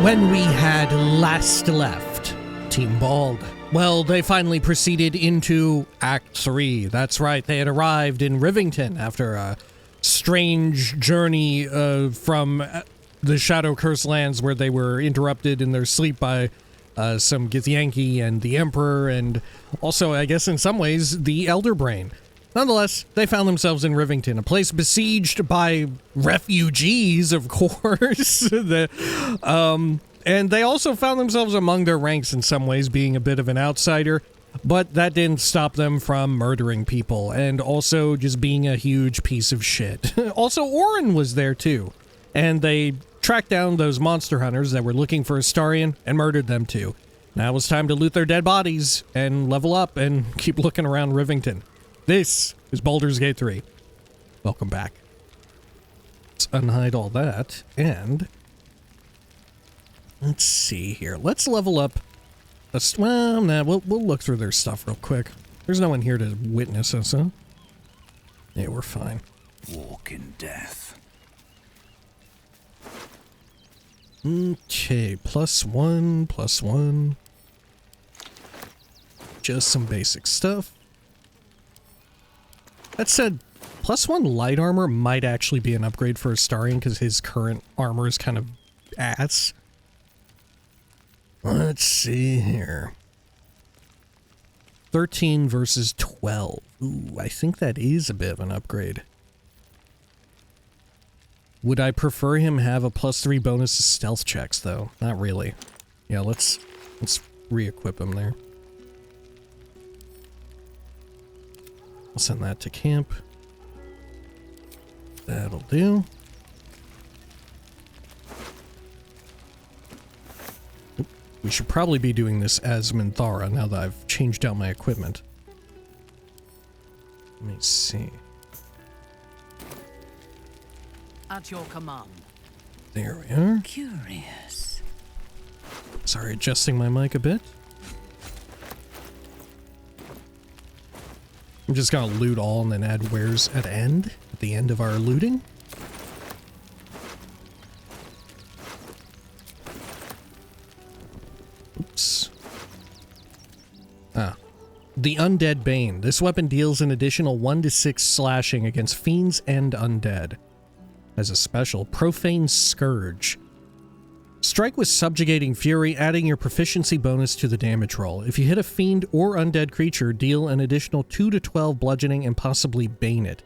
When we had last left Team Bald, well, they finally proceeded into Act 3. That's right, they had arrived in Rivington after a strange journey from the Shadow Curse lands, where they were interrupted in their sleep by some Githyanki and the Emperor, and also, I guess in some ways, the Elder Brain. Nonetheless, they found themselves in Rivington, a place besieged by refugees, of course. And they also found themselves among their ranks in some ways, being a bit of an outsider, but that didn't stop them from murdering people, and also just being a huge piece of shit. Also, Orin was there too, and they tracked down those monster hunters that were looking for Astarion and murdered them too. Now it was time to loot their dead bodies and level up and keep looking around Rivington. This is Baldur's Gate 3. Welcome back. Let's unhide all that, and let's see here. Let's level up. Well, nah, we'll look through their stuff real quick. There's no one here to witness us, huh? Yeah, we're fine. Walk in death. Okay, +1, +1. Just some basic stuff. That said, +1 light armor might actually be an upgrade for Astarion, because his current armor is kind of ass. Let's see here. 13 versus 12. Ooh, I think that is a bit of an upgrade. Would I prefer him have a +3 bonus to stealth checks, though? Not really. Yeah, let's re-equip him there. I'll send that to camp. That'll do. We should probably be doing this as Minthara now that I've changed out my equipment. Let me see. At your command. There we are. Curious. Sorry, adjusting my mic a bit. I'm just gonna loot all and then add wares at the end of our looting. Oops. The Undead Bane. This weapon deals an additional 1 to 6 slashing against fiends and undead. As a special, Profane Scourge. Strike with Subjugating Fury, adding your proficiency bonus to the damage roll. If you hit a fiend or undead creature, deal an additional 2 to 12 bludgeoning and possibly bane it.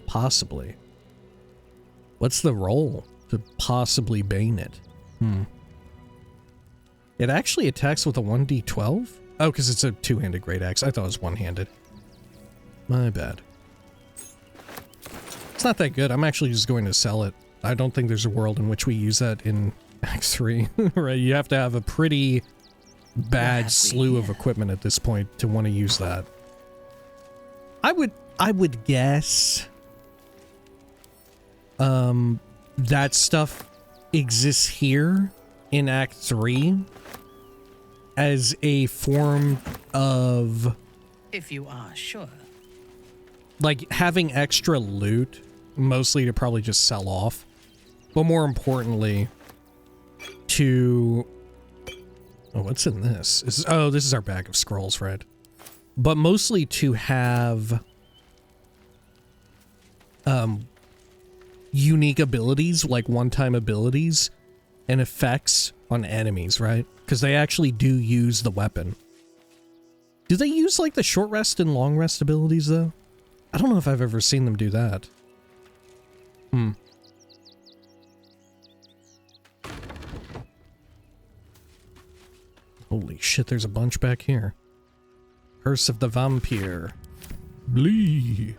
Possibly. What's the roll to possibly bane it? It actually attacks with a 1d12? Oh, because it's a two-handed great axe. I thought it was one-handed. My bad. It's not that good. I'm actually just going to sell it. I don't think there's a world in which we use that in Act 3. Right? You have to have a pretty bad slew of equipment at this point to want to use that. I would guess that stuff exists here in Act 3 as a form of, If you are sure. like, having extra loot, mostly to probably just sell off, but more importantly, to... Oh, what's in this? This is our bag of scrolls, right? But mostly to have unique abilities, like one-time abilities, and effects on enemies, right? Because they actually do use the weapon. Do they use, like, the short rest and long rest abilities, though? I don't know if I've ever seen them do that. Holy shit, there's a bunch back here. Curse of the Vampire. Blee.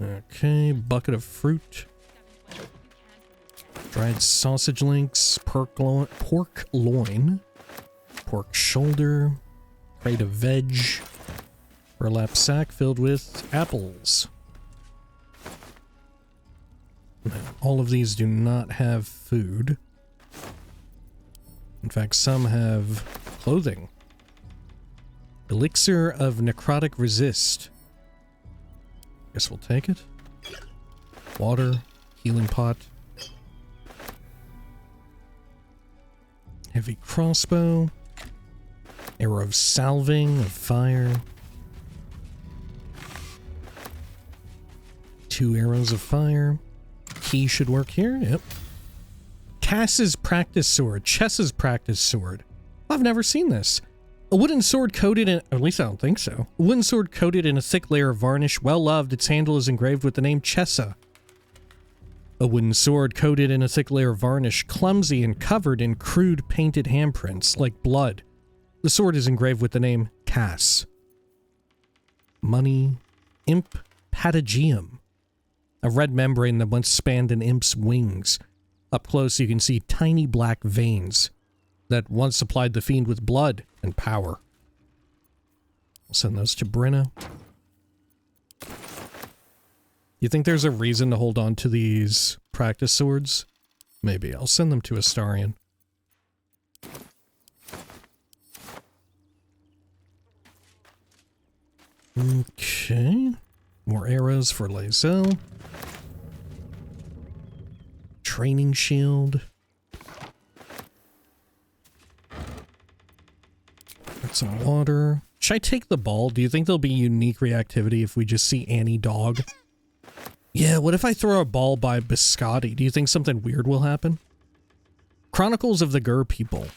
Okay, bucket of fruit. Dried sausage links, pork loin, pork shoulder, crate of veg, burlap sack filled with apples. All of these do not have food. In fact, some have clothing. Elixir of Necrotic Resist. Guess we'll take it. Water, healing pot. Heavy crossbow. Arrow of salving, of fire. 2 arrows of fire. Key should work here, yep. Cass's practice sword, Chess's practice sword. I've never seen this. A wooden sword coated in, or at least I don't think so. A wooden sword coated in a thick layer of varnish, well loved, its handle is engraved with the name Chessa. A wooden sword coated in a thick layer of varnish, clumsy and covered in crude painted handprints, like blood. The sword is engraved with the name Cass. Money, Imp Patagium. A red membrane that once spanned an imp's wings. Up close you can see tiny black veins that once supplied the fiend with blood and power. I'll send those to Brenna. You think there's a reason to hold on to these practice swords? Maybe. I'll send them to Astarion. Okay. More arrows for Lae'zel. Training shield. Got some water. Should I take the ball? Do you think there'll be unique reactivity if we just see Annie Dog? Yeah, what if I throw a ball by Biscotti? Do you think something weird will happen? Chronicles of the Gur People.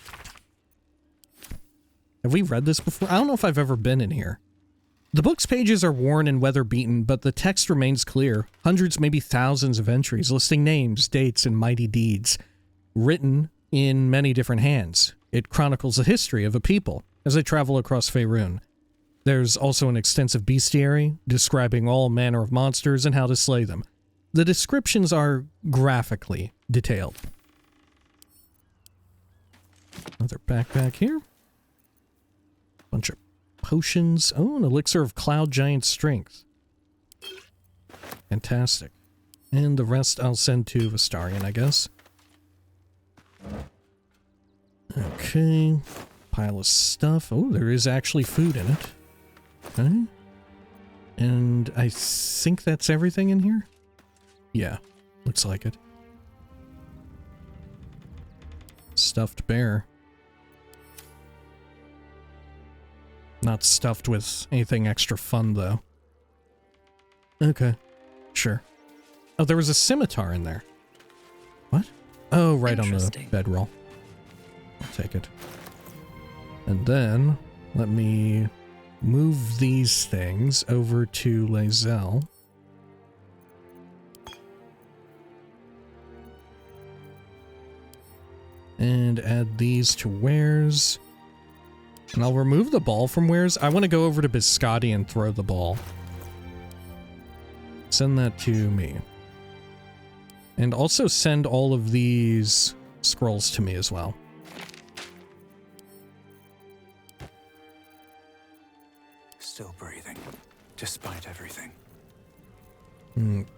Have we read this before? I don't know if I've ever been in here. The book's pages are worn and weather-beaten, but the text remains clear. Hundreds, maybe thousands of entries listing names, dates, and mighty deeds. Written in many different hands. It chronicles the history of a people as they travel across Faerun. There's also an extensive bestiary describing all manner of monsters and how to slay them. The descriptions are graphically detailed. Another backpack here. Bunch of potions. Oh, an elixir of Cloud Giant Strength. Fantastic. And the rest I'll send to Astarion, I guess. Okay. Pile of stuff. Oh, there is actually food in it. Okay. And I think that's everything in here? Yeah, looks like it. Stuffed bear. Not stuffed with anything extra fun, though. Okay, sure. Oh, there was a scimitar in there. What? Oh, right on the bedroll. I'll take it. And then, let me move these things over to Lae'zel. And add these to Wares. And I'll remove the ball from Wares. I want to go over to Biscotti and throw the ball. Send that to me. And also send all of these scrolls to me as well. Still breathing, despite everything.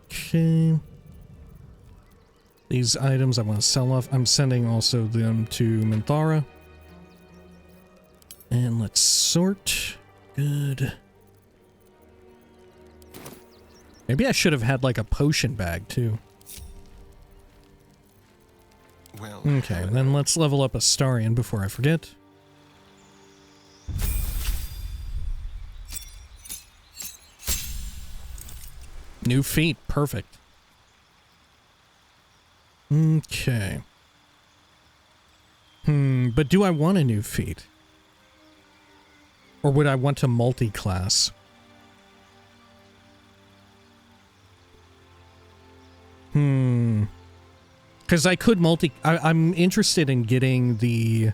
Okay. These items I want to sell off. I'm sending also them to Minthara. And let's sort. Good. Maybe I should have had like a potion bag too. Well, okay, then let's level up Astarion before I forget. New feat, perfect. Okay. But do I want a new feat? Or would I want to multi-class? Because I could I'm interested in getting the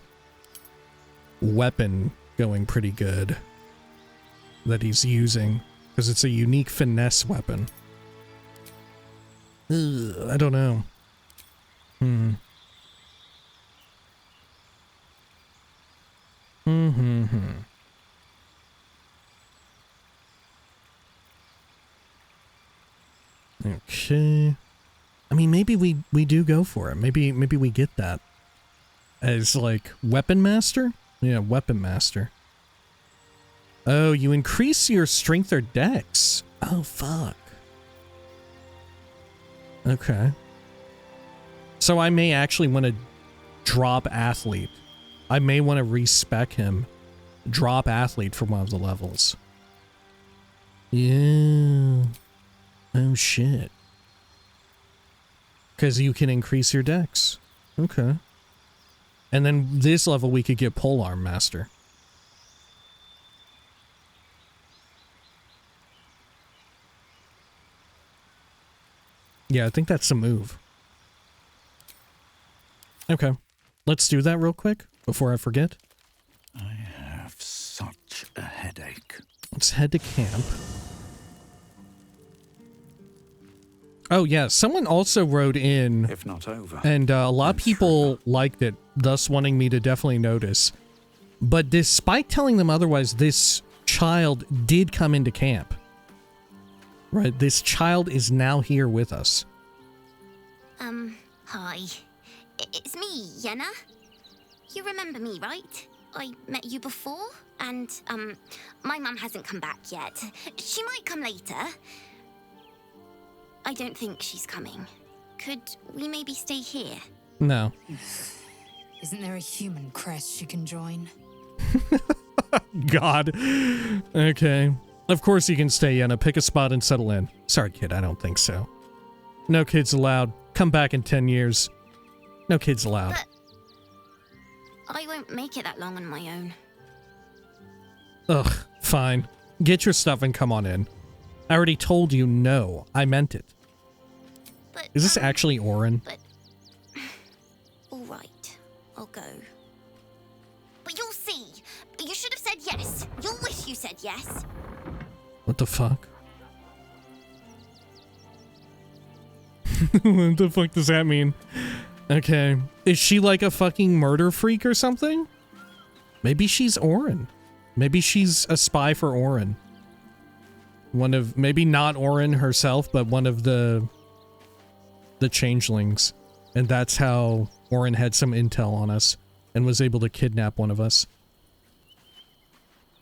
weapon going pretty good that he's using. Because it's a unique finesse weapon. Ugh, I don't know. Okay. I mean, maybe we do go for it. Maybe we get that. As, like, Weapon Master? Yeah, Weapon Master. Oh, you increase your strength or dex. Oh, fuck. Okay. So I may actually want to drop athlete I may want to respec him. Drop athlete for one of the levels. Yeah. Oh shit. Because you can increase your dex. Okay. And then this level we could get Polearm Master. Yeah, I think that's the move. Okay. Let's do that real quick before I forget. I have such a headache. Let's head to camp. Oh yeah, someone also wrote in, If not over. and a lot of people liked it, thus wanting me to definitely notice. But despite telling them otherwise, this child did come into camp. Right, this child is now here with us. Hi. It's me, Yenna. You remember me, right? I met you before, and, my mum hasn't come back yet. She might come later. I don't think she's coming. Could we maybe stay here? No. Isn't there a human crest she can join? God. Okay. Of course you can stay, Yenna. Pick a spot and settle in. Sorry, kid, I don't think so. No kids allowed. Come back in 10 years. No kids allowed. But I won't make it that long on my own. Ugh, fine. Get your stuff and come on in. I already told you no. I meant it. But, Is this actually Orin? But... All right. I'll go. But you'll see. You should have said yes. You'll wish you said yes. What the fuck? What the fuck does that mean? Okay. Is she like a fucking murder freak or something? Maybe she's Orin. Maybe she's a spy for Orin. One of, maybe not Orin herself, but one of the changelings. And that's how Orin had some intel on us and was able to kidnap one of us.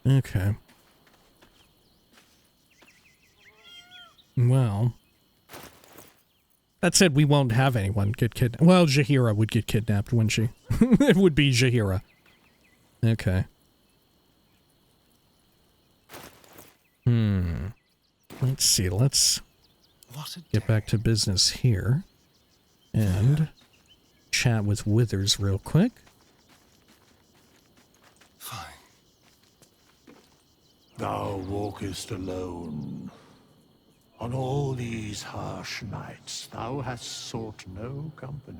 Okay. Well, that said, we won't have anyone get kidnapped. Well, Jaheira would get kidnapped, wouldn't she? It would be Jaheira. Okay. Let's see, let's get back to business here. And chat with Withers real quick. Fine. Thou walkest alone. On all these harsh nights, thou hast sought no company.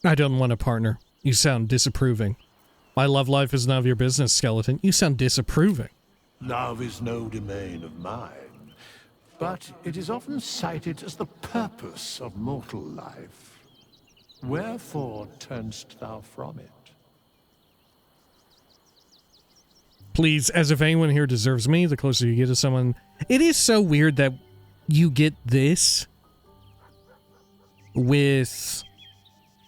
I don't want a partner. You sound disapproving. My love life is none of your business, skeleton. You sound disapproving. Love is no domain of mine, but it is often cited as the purpose of mortal life. Wherefore turnst thou from it? Please, as if anyone here deserves me, the closer you get to someone... It is so weird that you get this with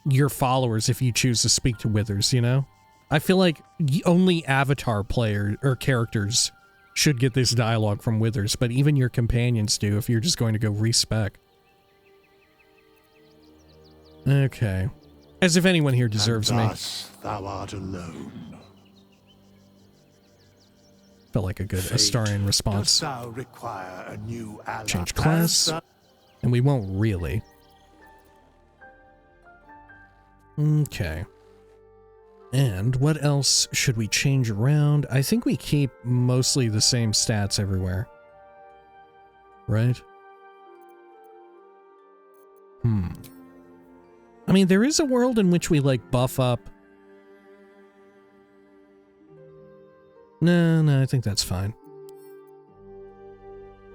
your followers if you choose to speak to Withers, you know? I feel like only Avatar player or characters should get this dialogue from Withers, but even your companions do if you're just going to go respec. Okay. As if anyone here deserves and me. thus thou art alone. Felt like a good Fate, Astarian response. dost thou require a new ally? Change class. And we won't really. Okay. And what else should we change around? I think we keep mostly the same stats everywhere. Right? I mean, there is a world in which we, like, buff up. No, I think that's fine.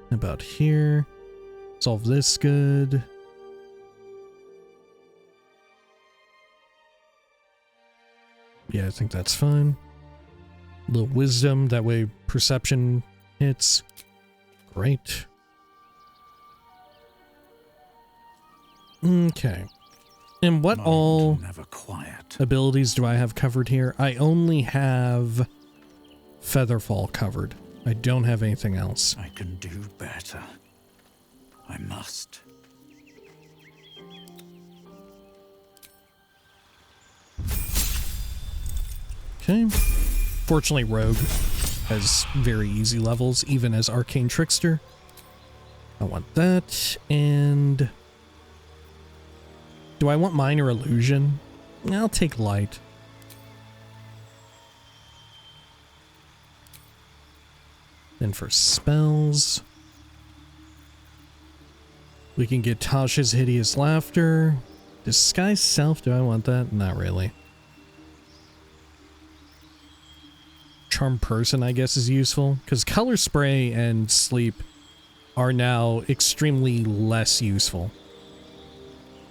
How about here? Solve this good. Yeah, I think that's fine. A little wisdom, that way perception hits. Great. Okay. And what Mind all never quiet. abilities do I have covered here? I only have Featherfall covered. I don't have anything else. I can do better. I must. Okay. Fortunately, Rogue has very easy levels, even as Arcane Trickster. I want that, and... do I want Minor Illusion? I'll take Light. Then for spells... we can get Tasha's Hideous Laughter. Disguise Self, do I want that? Not really. Charm Person, I guess, is useful, because Color Spray and Sleep are now extremely less useful.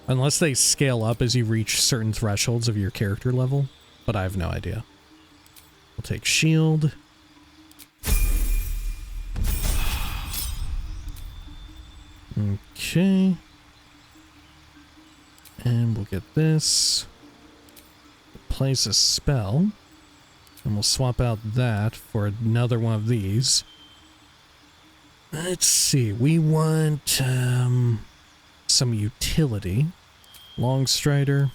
Unless they scale up as you reach certain thresholds of your character level, but I have no idea. We'll take Shield. Okay. And we'll get this. Place a spell. And we'll swap out that for another one of these. Let's see. We want some utility. Longstrider.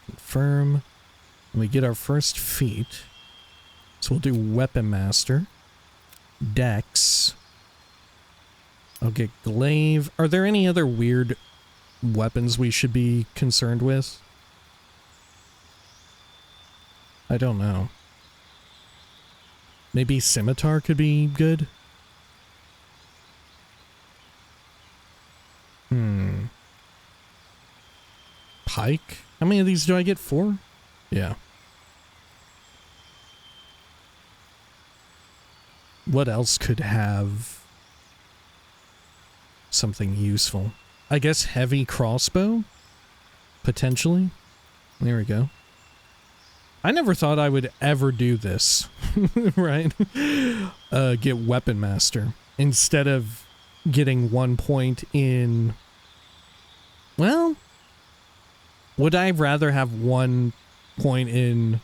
Confirm. And we get our first feat. So we'll do Weapon Master. Dex. I'll get Glaive. Are there any other weird weapons we should be concerned with? I don't know. Maybe Scimitar could be good? Pike? How many of these do I get? 4? Yeah. What else could have something useful? I guess heavy crossbow? Potentially? There we go. I never thought I would ever do this, right? Get Weapon Master instead of getting 1 point in... well, would I rather have 1 point in...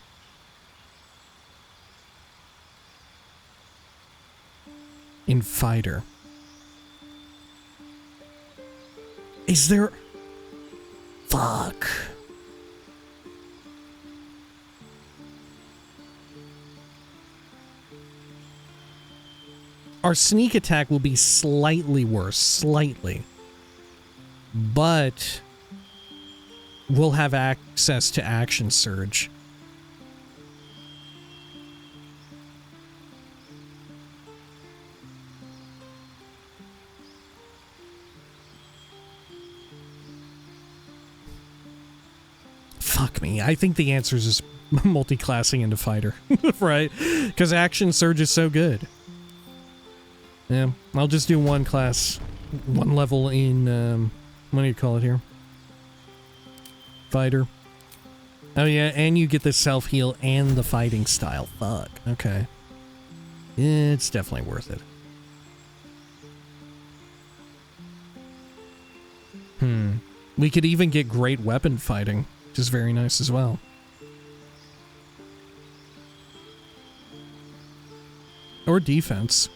in Fighter? Is there... fuck... our sneak attack will be slightly worse, slightly. But we'll have access to Action Surge. Fuck me. I think the answer is just multi-classing into Fighter, right? Because Action Surge is so good. Yeah, I'll just do 1 class, 1 level in, what do you call it here? Fighter. Oh yeah, and you get the self-heal and the fighting style. Fuck, okay. It's definitely worth it. We could even get great weapon fighting, which is very nice as well. Or defense.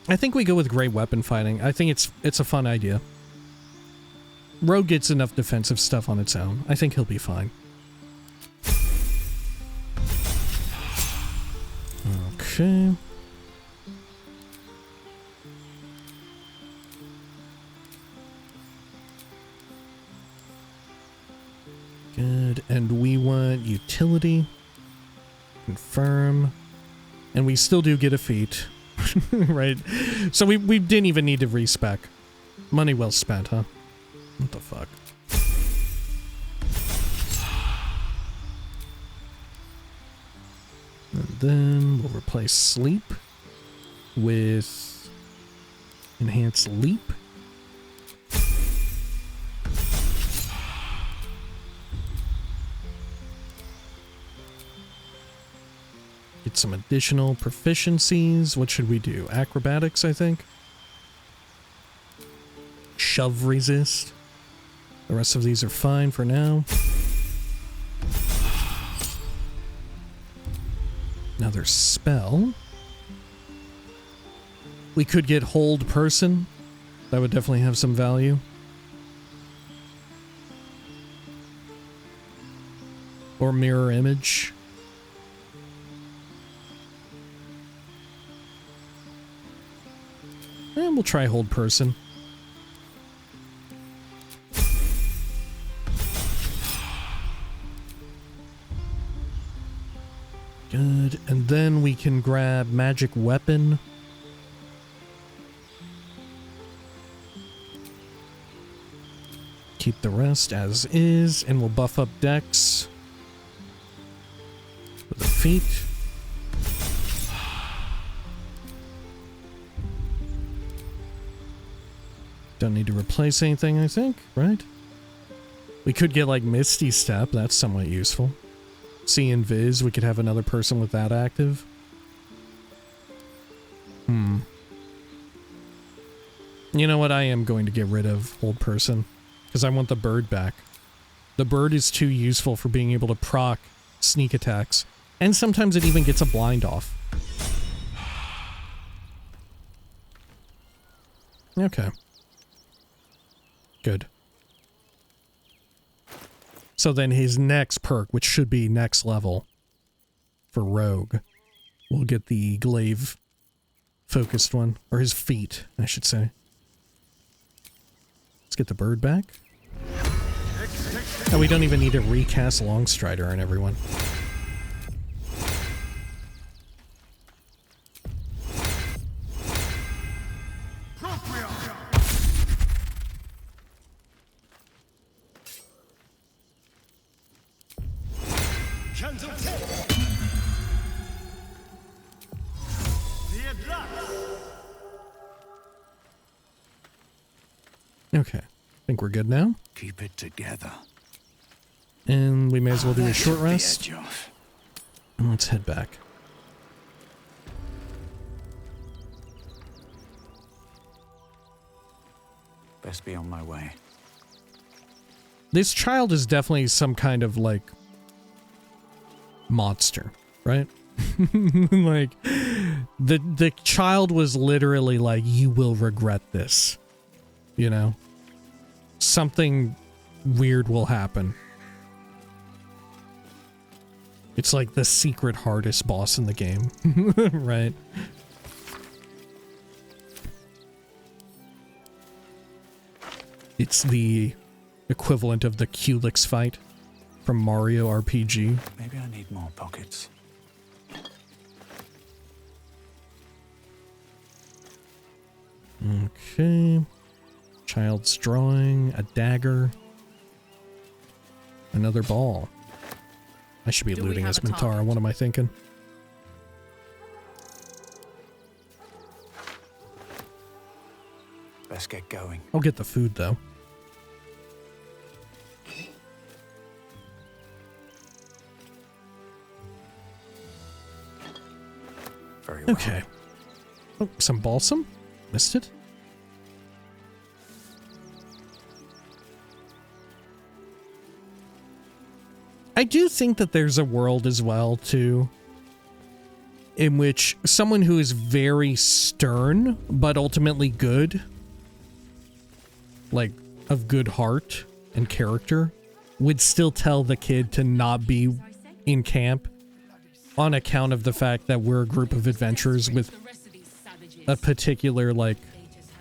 I think we go with great weapon fighting. I think it's a fun idea. Rogue gets enough defensive stuff on its own. I think he'll be fine. Okay. Good, and we want utility, confirm, and we still do get a feat, right? So we didn't even need to respec. Money well spent, huh? What the fuck? And then we'll replace sleep with enhanced leap. Get some additional proficiencies. What should we do? Acrobatics, I think. Shove resist. The rest of these are fine for now. Another spell. We could get hold person. That would definitely have some value. Or mirror image. And we'll try hold person. Good. And then we can grab magic weapon. Keep the rest as is, and we'll buff up dex with the feet. Don't need to replace anything, I think, right? We could get like Misty Step, that's somewhat useful. See Invis, we could have another person with that active. You know what, I am going to get rid of hold person. Because I want the bird back. The bird is too useful for being able to proc sneak attacks. And sometimes it even gets a blind off. Okay. Good. So then his next perk, which should be next level for Rogue, we'll get the glaive focused one. Or his feet, I should say. Let's get the bird back. And we don't even need to recast Longstrider on everyone. Okay, I think we're good now. Keep it together. And we may as well do a short That rest. should be edge off. And let's head back. Best be on my way. This child is definitely some kind of, like, monster, right? Like, the child was literally like, you will regret this. You know? Something weird will happen. It's like the secret hardest boss in the game, right? It's the equivalent of the Culex fight from Mario RPG. Maybe I need more pockets. Okay. Child's drawing, a dagger, another ball. I should be Do we looting have as a target? Mintara. What am I thinking? Let's get going. I'll get the food though. Very well. Okay. Oh, some balsam? Missed it? I do think that there's a world as well, too, in which someone who is very stern, but ultimately good, like, of good heart and character, would still tell the kid to not be in camp on account of the fact that we're a group of adventurers with a particular, like,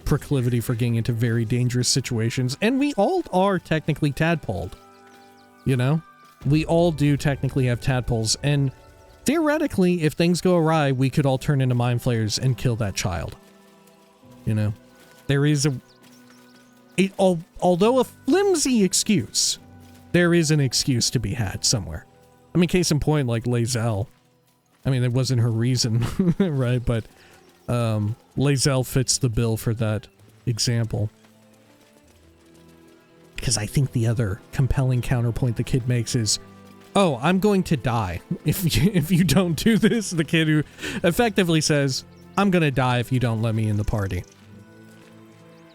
proclivity for getting into very dangerous situations. And we all are technically tadpoled, you know? We all do technically have tadpoles, and theoretically, if things go awry, we could all turn into mind flayers and kill that child. You know? There is although a flimsy excuse, there is an excuse to be had somewhere. I mean, case in point, like Lae'zel. I mean, it wasn't her reason, right? But Lae'zel fits the bill for that example. Because I think the other compelling counterpoint the kid makes is, oh, I'm going to die if you don't do this. The kid who effectively says, I'm going to die if you don't let me in the party.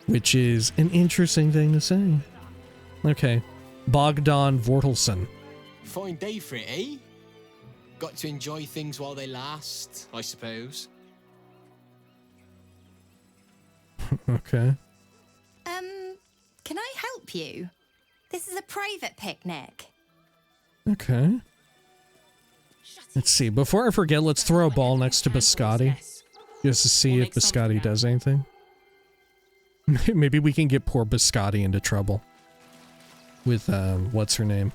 Which is an interesting thing to say. Okay. Bogdan Vortelson. Fine day for it, eh? Got to enjoy things while they last, I suppose. Okay. Can I help you? This is a private picnic. Okay. Let's see. Before I forget, let's throw a ball next to Biscotti. Just to see if Biscotti does anything. Maybe we can get poor Biscotti into trouble. With, what's her name?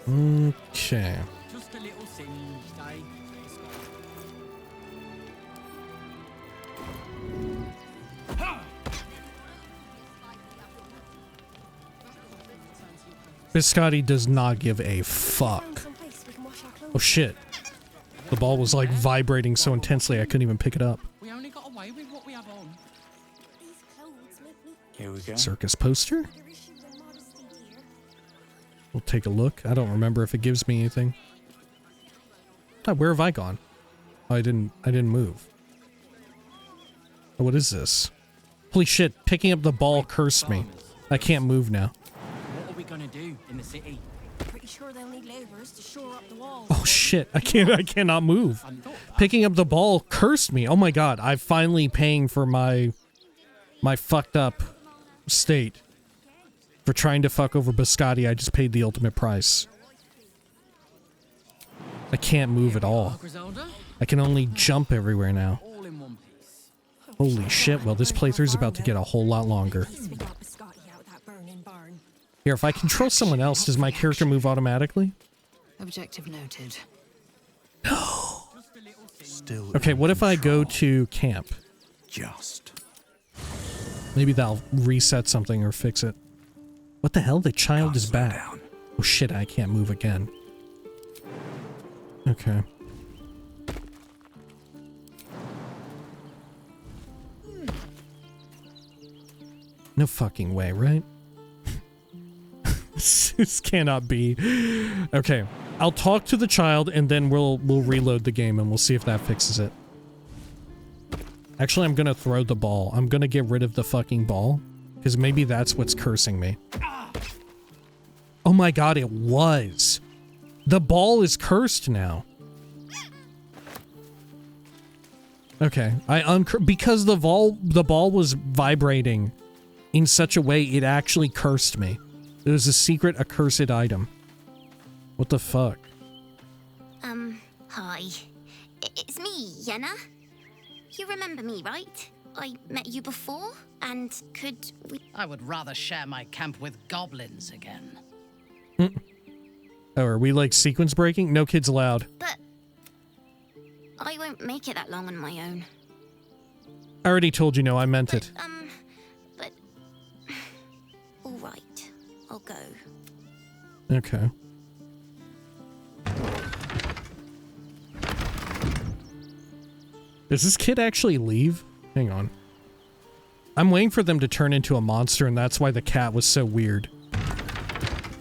Okay. Just a little singed, eh? Biscotti does not give a fuck. Oh shit. The ball was like vibrating so intensely I couldn't even pick it up. We only got away with what we have on. Here we go. Circus poster? We'll take a look. I don't remember if it gives me anything. Oh, where have I gone? Oh, I didn't move. Oh, what is this? Holy shit, picking up the ball cursed me. I can't move now. What are we gonna do in the city? Pretty sure they'll need laborers to shore up the walls. Oh shit, I cannot move. Picking up the ball cursed me. Oh my god, I'm finally paying for my fucked up state. For trying to fuck over Biscotti, I just paid the ultimate price. I can't move at all. I can only jump everywhere now. All in one piece. Holy shit, well this playthrough's about to get a whole lot longer. Here, if I control someone else, does my character move automatically? Objective noted. Still Okay, in what if I go control. to camp? Just. Maybe that'll reset something or fix it. What the hell? The child Can't is slow back. down. Oh shit, I can't move again. Okay. No fucking way, right? This cannot be. Okay, I'll talk to the child and then we'll reload the game and we'll see if that fixes it. Actually, I'm gonna throw the ball. I'm gonna get rid of the fucking ball because maybe that's what's cursing me. Oh my god, it was. The ball is cursed now. Okay, because the ball was vibrating in such a way it actually cursed me. It was a secret accursed item. What the fuck? Hi. It's me, Yenna. You remember me, right? I met you before, and could we... I would rather share my camp with goblins again. Oh, are we like sequence breaking? No kids allowed. But... I won't make it that long on my own. I already told you no, I meant it. But... Alright, I'll go. Okay. Does this kid actually leave? Hang on. I'm waiting for them to turn into a monster and that's why the cat was so weird.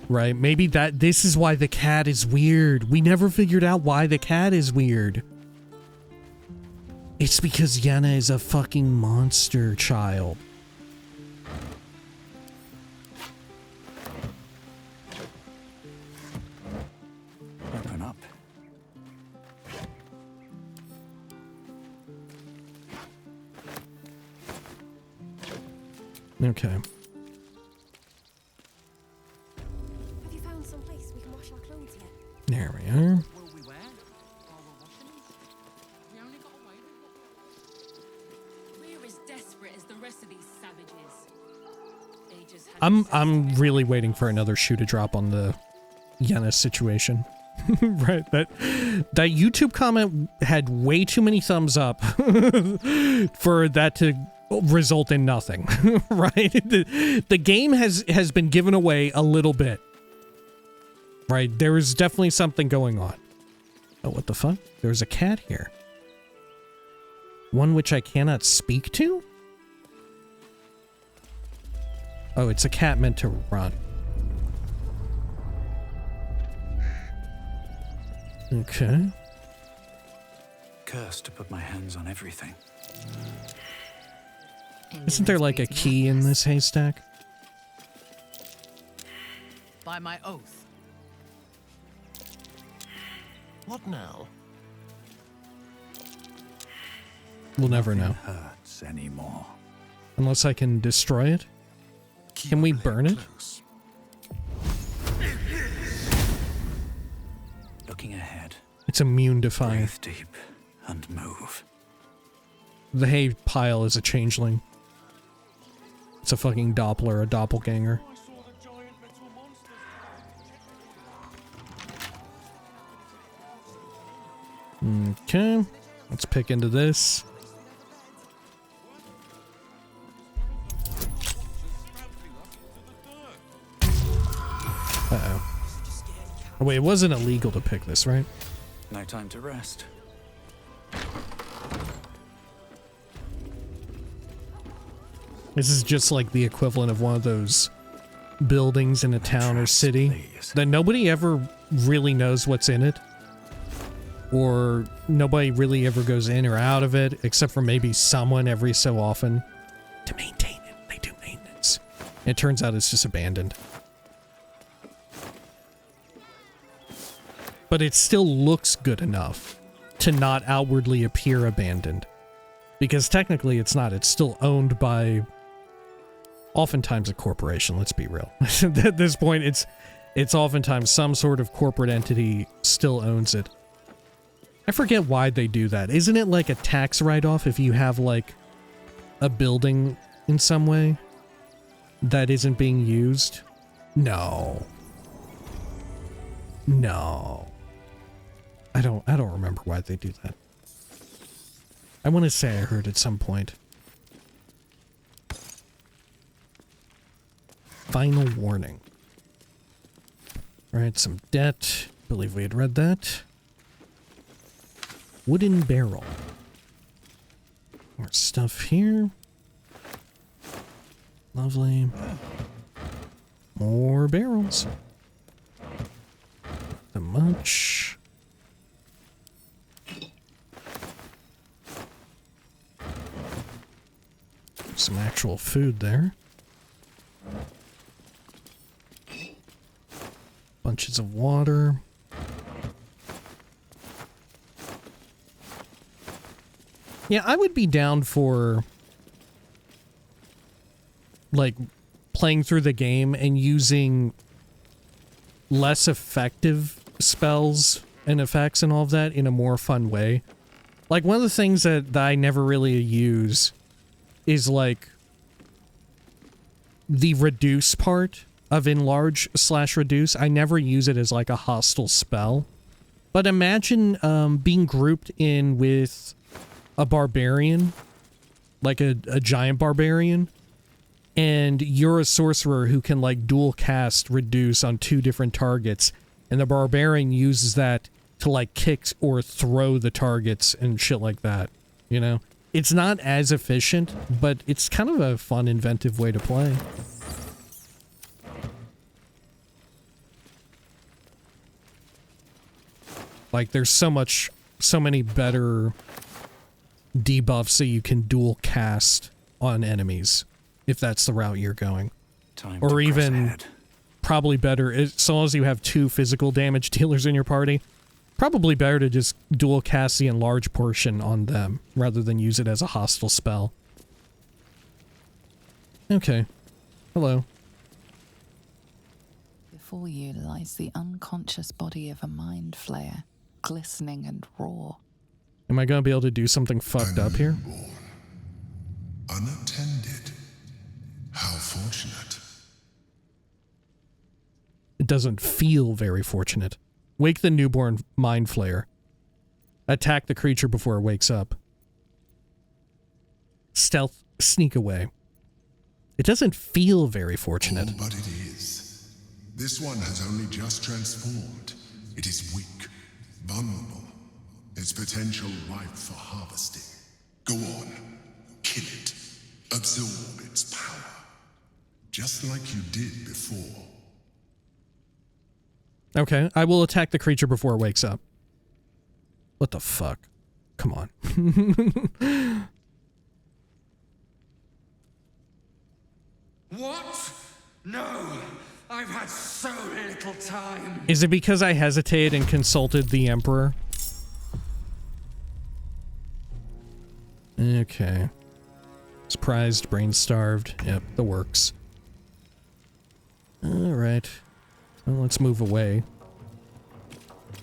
Right? Maybe this is why the cat is weird. We never figured out why the cat is weird. It's because Yenna is a fucking monster child. Open up. Okay. Have you found some place we can wash our clothes yet? There we are. Will we wear while we're washing these? We only got away with what We're as desperate as the rest of these savages. They just had I'm really waiting for another shoe to drop on the Yenna situation. Right, that YouTube comment had way too many thumbs up for that to result in nothing. Right? The game has been given away a little bit. Right? There is definitely something going on. Oh, what the fuck? There's a cat here. One which I cannot speak to? Oh, it's a cat meant to run. Okay. Cursed to put my hands on everything. Isn't there like a key in this haystack? By my oath. What now? We'll never know. Hurts anymore. Unless I can destroy it. Can we burn it? Close. Looking ahead. It's immune to fire. Breathe deep and move. The hay pile is a changeling. It's a fucking Doppler, a doppelganger. Okay, let's pick into this. Uh-oh. Oh, wait, it wasn't illegal to pick this, right? No time to rest. This is just like the equivalent of one of those buildings in a town or city that nobody ever really knows what's in it. Or nobody really ever goes in or out of it, except for maybe someone every so often to maintain it. They do maintenance. And it turns out it's just abandoned. But it still looks good enough to not outwardly appear abandoned. Because technically it's not. It's still owned by oftentimes a corporation, let's be real. At this point, it's oftentimes some sort of corporate entity still owns it. I forget why they do that. Isn't it like a tax write-off if you have like a building in some way that isn't being used? No. No. I don't remember why they do that. I want to say I heard at some point. Final warning. Alright, some debt. Believe we had read that. Wooden barrel. More stuff here. Lovely. More barrels. Not much. Some actual food there. Bunches of water. Yeah, I would be down for like playing through the game and using less effective spells and effects and all of that in a more fun way. Like one of the things that I never really use is like the reduce part of enlarge/reduce. I never use it as like a hostile spell. But imagine being grouped in with a barbarian, like a giant barbarian, and you're a sorcerer who can like dual cast reduce on 2 different targets, and the barbarian uses that to like kick or throw the targets and shit like that, you know? It's not as efficient, but it's kind of a fun, inventive way to play. Like, there's so many better debuffs that you can dual cast on enemies, if that's the route you're going. Or even probably better, as long as you have 2 physical damage dealers in your party, probably better to just dual cast the enlarge portion on them, rather than use it as a hostile spell. Okay. Hello. Before you lies the unconscious body of a mind flayer, glistening and raw. Am I gonna be able to do something fucked up here? Unattended. How fortunate. It doesn't feel very fortunate. Wake the newborn mind flayer. Attack the creature before it wakes up. Stealth, sneak away. It doesn't feel very fortunate. Oh, but it is. This one has only just transformed. It is weak, vulnerable. Its potential ripe for harvesting. Go on, kill it. Absorb its power. Just like you did before. Okay, I will attack the creature before it wakes up. What the fuck? Come on. What? No! I've had so little time. Is it because I hesitated and consulted the Emperor? Okay. Surprised, brain starved. Yep, the works. Alright. Well, let's move away.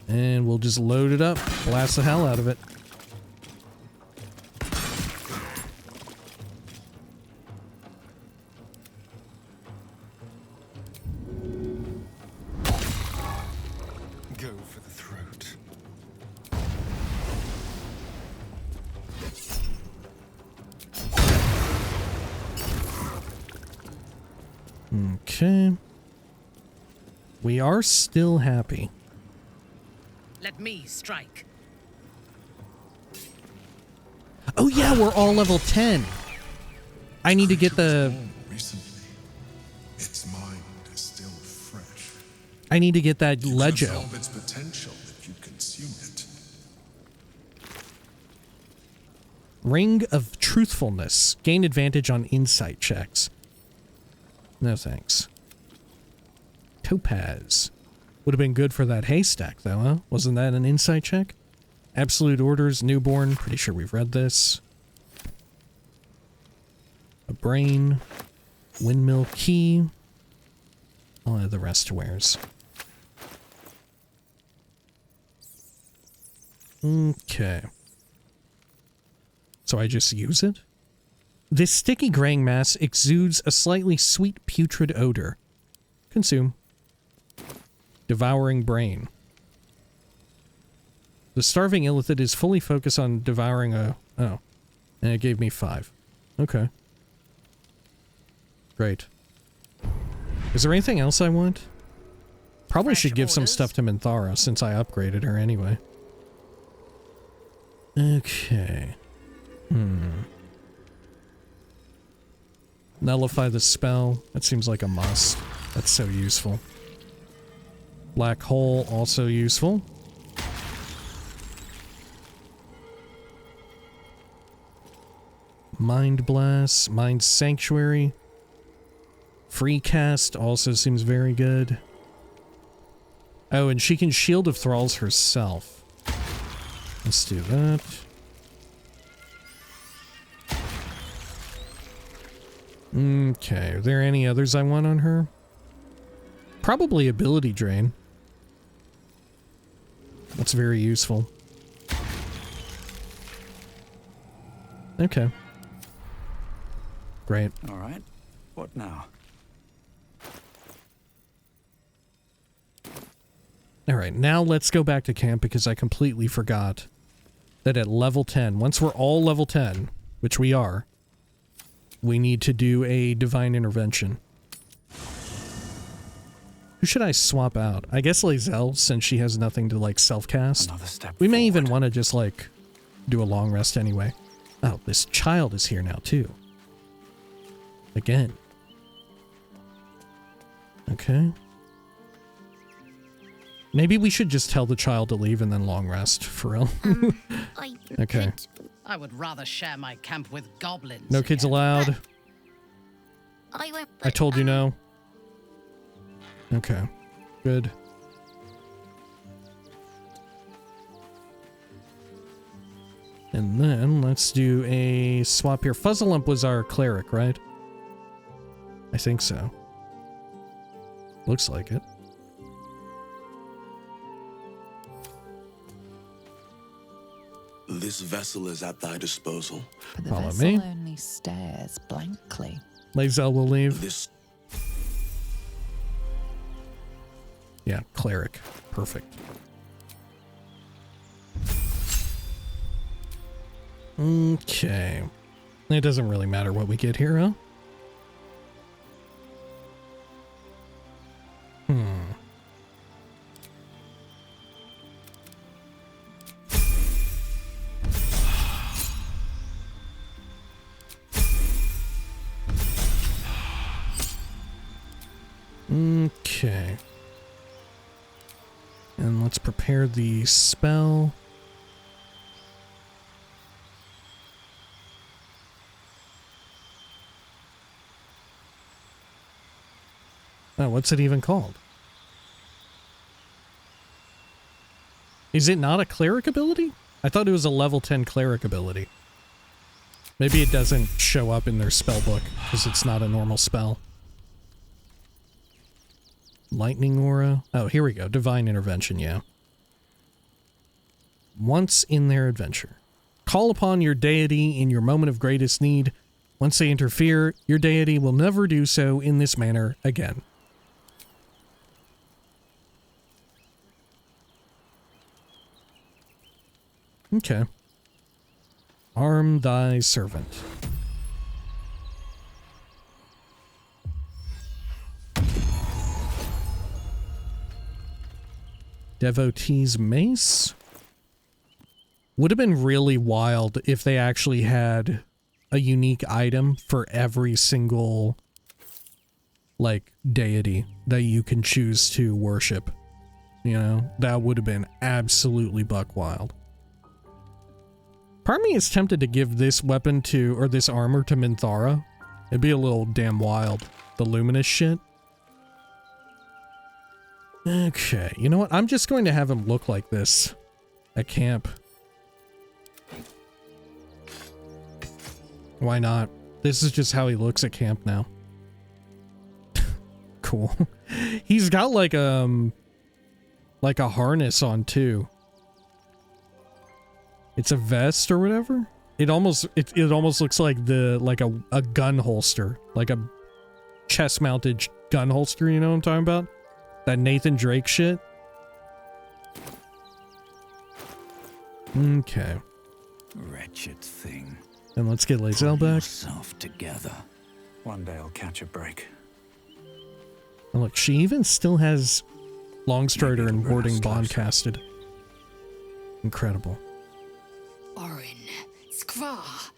And we'll just load it up. Blast the hell out of it. Go for the throat. Okay. We are still happy. Let me strike. Oh yeah, we're all level 10. I need to get the... Recently, its mind is still fresh. I need to get that You Legio. can solve its potential if you consume it. Ring of Truthfulness. Gain advantage on insight checks. No thanks. Topaz. Would have been good for that haystack, though, huh? Wasn't that an insight check? Absolute Orders, Newborn. Pretty sure we've read this. A brain. Windmill key. I'll add the rest to wares. Okay. So I just use it? This sticky graying mass exudes a slightly sweet putrid odor. Consume. Devouring brain. The starving illithid is fully focused on devouring a... Oh. And it gave me 5. Okay. Great. Is there anything else I want? Probably should give some stuff to Minthara since I upgraded her anyway. Okay. Nullify the spell. That seems like a must. That's so useful. Black hole, also useful. Mind Blast, Mind Sanctuary. Free Cast also seems very good. Oh, and she can Shield of Thralls herself. Let's do that. Okay, are there any others I want on her? Probably Ability Drain. That's very useful. Okay. Great. All right. What now? Alright, now let's go back to camp because I completely forgot that at level 10, once we're all level 10, which we are, we need to do a Divine Intervention. Who should I swap out? I guess Lae'zel, since she has nothing to, like, self-cast. We may even want to just, like, do a long rest anyway. Oh, this child is here now, too. Again. Okay. Maybe we should just tell the child to leave and then long rest, for real. Okay. I would rather share my camp with goblins. No kids allowed. I told you no. Okay. Good. And then let's do a swap here. Fuzzlump was our cleric, right? I think so. Looks like it. This vessel is at thy disposal. But the Follow vessel me. only stares blankly. Lae'zel will leave. This Yeah, cleric. Perfect. Okay. It doesn't really matter what we get here, huh? Okay. And let's prepare the spell. Oh, what's it even called? Is it not a cleric ability? I thought it was a level 10 cleric ability. Maybe it doesn't show up in their spell book because it's not a normal spell. Lightning aura. Oh, here we go. Divine intervention, yeah. Once in their adventure. Call upon your deity in your moment of greatest need. Once they interfere, your deity will never do so in this manner again. Okay. Arm thy servant. Devotee's mace. Would have been really wild if they actually had a unique item for every single, like, deity that you can choose to worship. You know, that would have been absolutely buck wild. Part of me is tempted to give this weapon to, or this armor to Minthara. It'd be a little damn wild. The luminous shit. Okay, you know what? I'm just going to have him look like this at camp. Why not? This is just how he looks at camp now. Cool. He's got like a harness on too. It's a vest or whatever. It almost looks like a gun holster, like a chest mounted gun holster, you know what I'm talking about? That Nathan Drake shit. Okay. Wretched thing. And let's get Lae'zel back. Yourself together. One day I'll catch a break. And look, she even still has Longstrider and Warding Bond casted. Incredible. Orin, Skvar,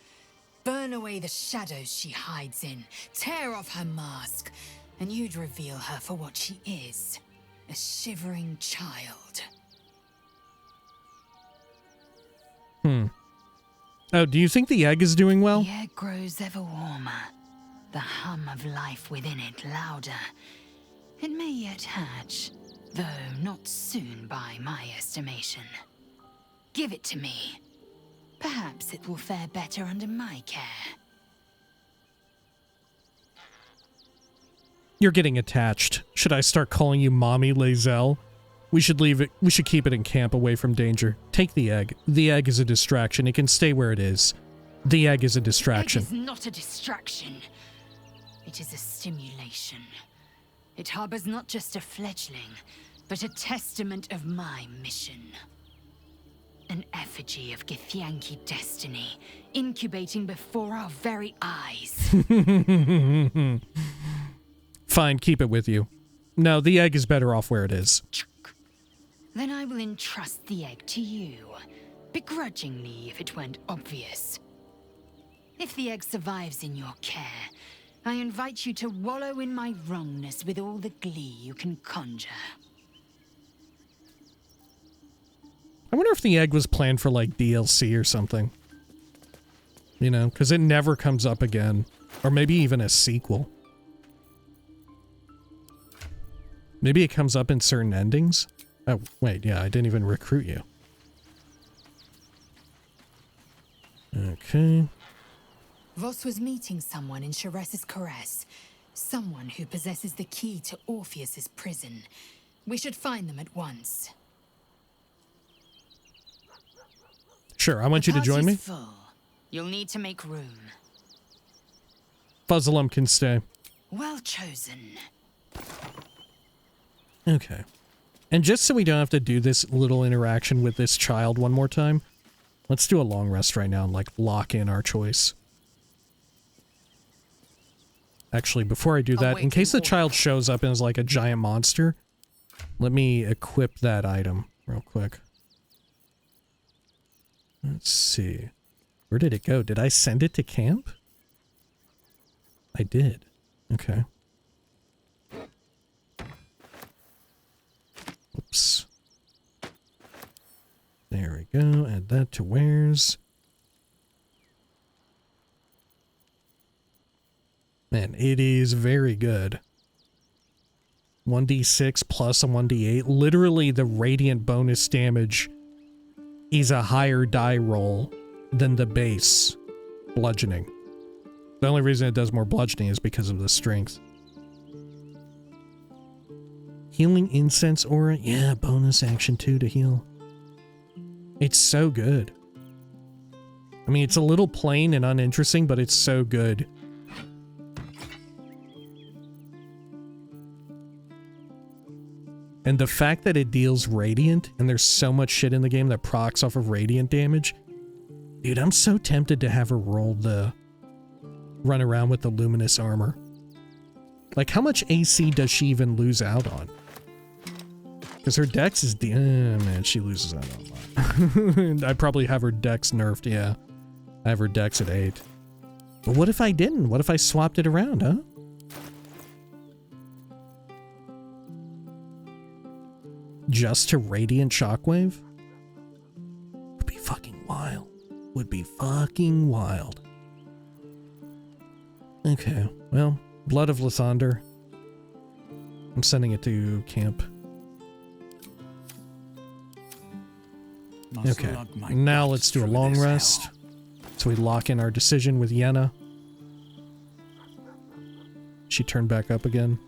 burn away the shadows she hides in, tear off her mask, and you'd reveal her for what she is, a shivering child. Oh, do you think the egg is doing well? The egg grows ever warmer, the hum of life within it louder. It may yet hatch, though not soon by my estimation. Give it to me. Perhaps it will fare better under my care. You're getting attached. Should I start calling you Mommy Lae'zel? We should leave it. We should keep it in camp away from danger. Take the egg. The egg is a distraction. It can stay where it is. The egg is a distraction. The egg is not a distraction. It is a stimulation. It harbors not just a fledgling, but a testament of my mission. An effigy of Githyanki destiny, incubating before our very eyes. Fine, keep it with you. No, the egg is better off where it is. Then I will entrust the egg to you, begrudgingly if it went obvious. If the egg survives in your care, I invite you to wallow in my wrongness with all the glee you can conjure. I wonder if the egg was planned for, like, DLC or something. You know, because it never comes up again. Or maybe even a sequel. Maybe it comes up in certain endings? Oh, wait, yeah, I didn't even recruit you. Okay. Voss was meeting someone in Sharess's Caress. Someone who possesses the key to Orpheus's prison. We should find them at once. Sure, I want you to join me. Full. You'll need to make room. Fuzzlum can stay. Well chosen. Okay. And just so we don't have to do this little interaction with this child one more time, let's do a long rest right now and, like, lock in our choice. Actually, before I do that, in case the child shows up and is like a giant monster, let me equip that item real quick. Let's see. Where did it go? Did I send it to camp? I did. Okay. Oops. There we go. Add that to wares. Man, it is very good. 1d6 plus a 1d8. Literally, the radiant bonus damage is a higher die roll than the base bludgeoning. The only reason it does more bludgeoning is because of the strength. Healing incense aura? Yeah, bonus action too to heal. It's so good. I mean, it's a little plain and uninteresting, but it's so good. And the fact that it deals radiant, and there's so much shit in the game that procs off of radiant damage. Dude, I'm so tempted to have her roll the... run around with the luminous armor. Like, how much AC does she even lose out on? Because her dex is man, she loses out on a lot. I probably have her dex nerfed, yeah. I have her dex at 8. But what if I didn't? What if I swapped it around, huh? Just to radiant shockwave? Would be fucking wild. Would be fucking wild. Okay, well, Blood of Lathander. I'm sending it to camp. Okay, now let's do a long rest. So we lock in our decision with Yenna. She turned back up again.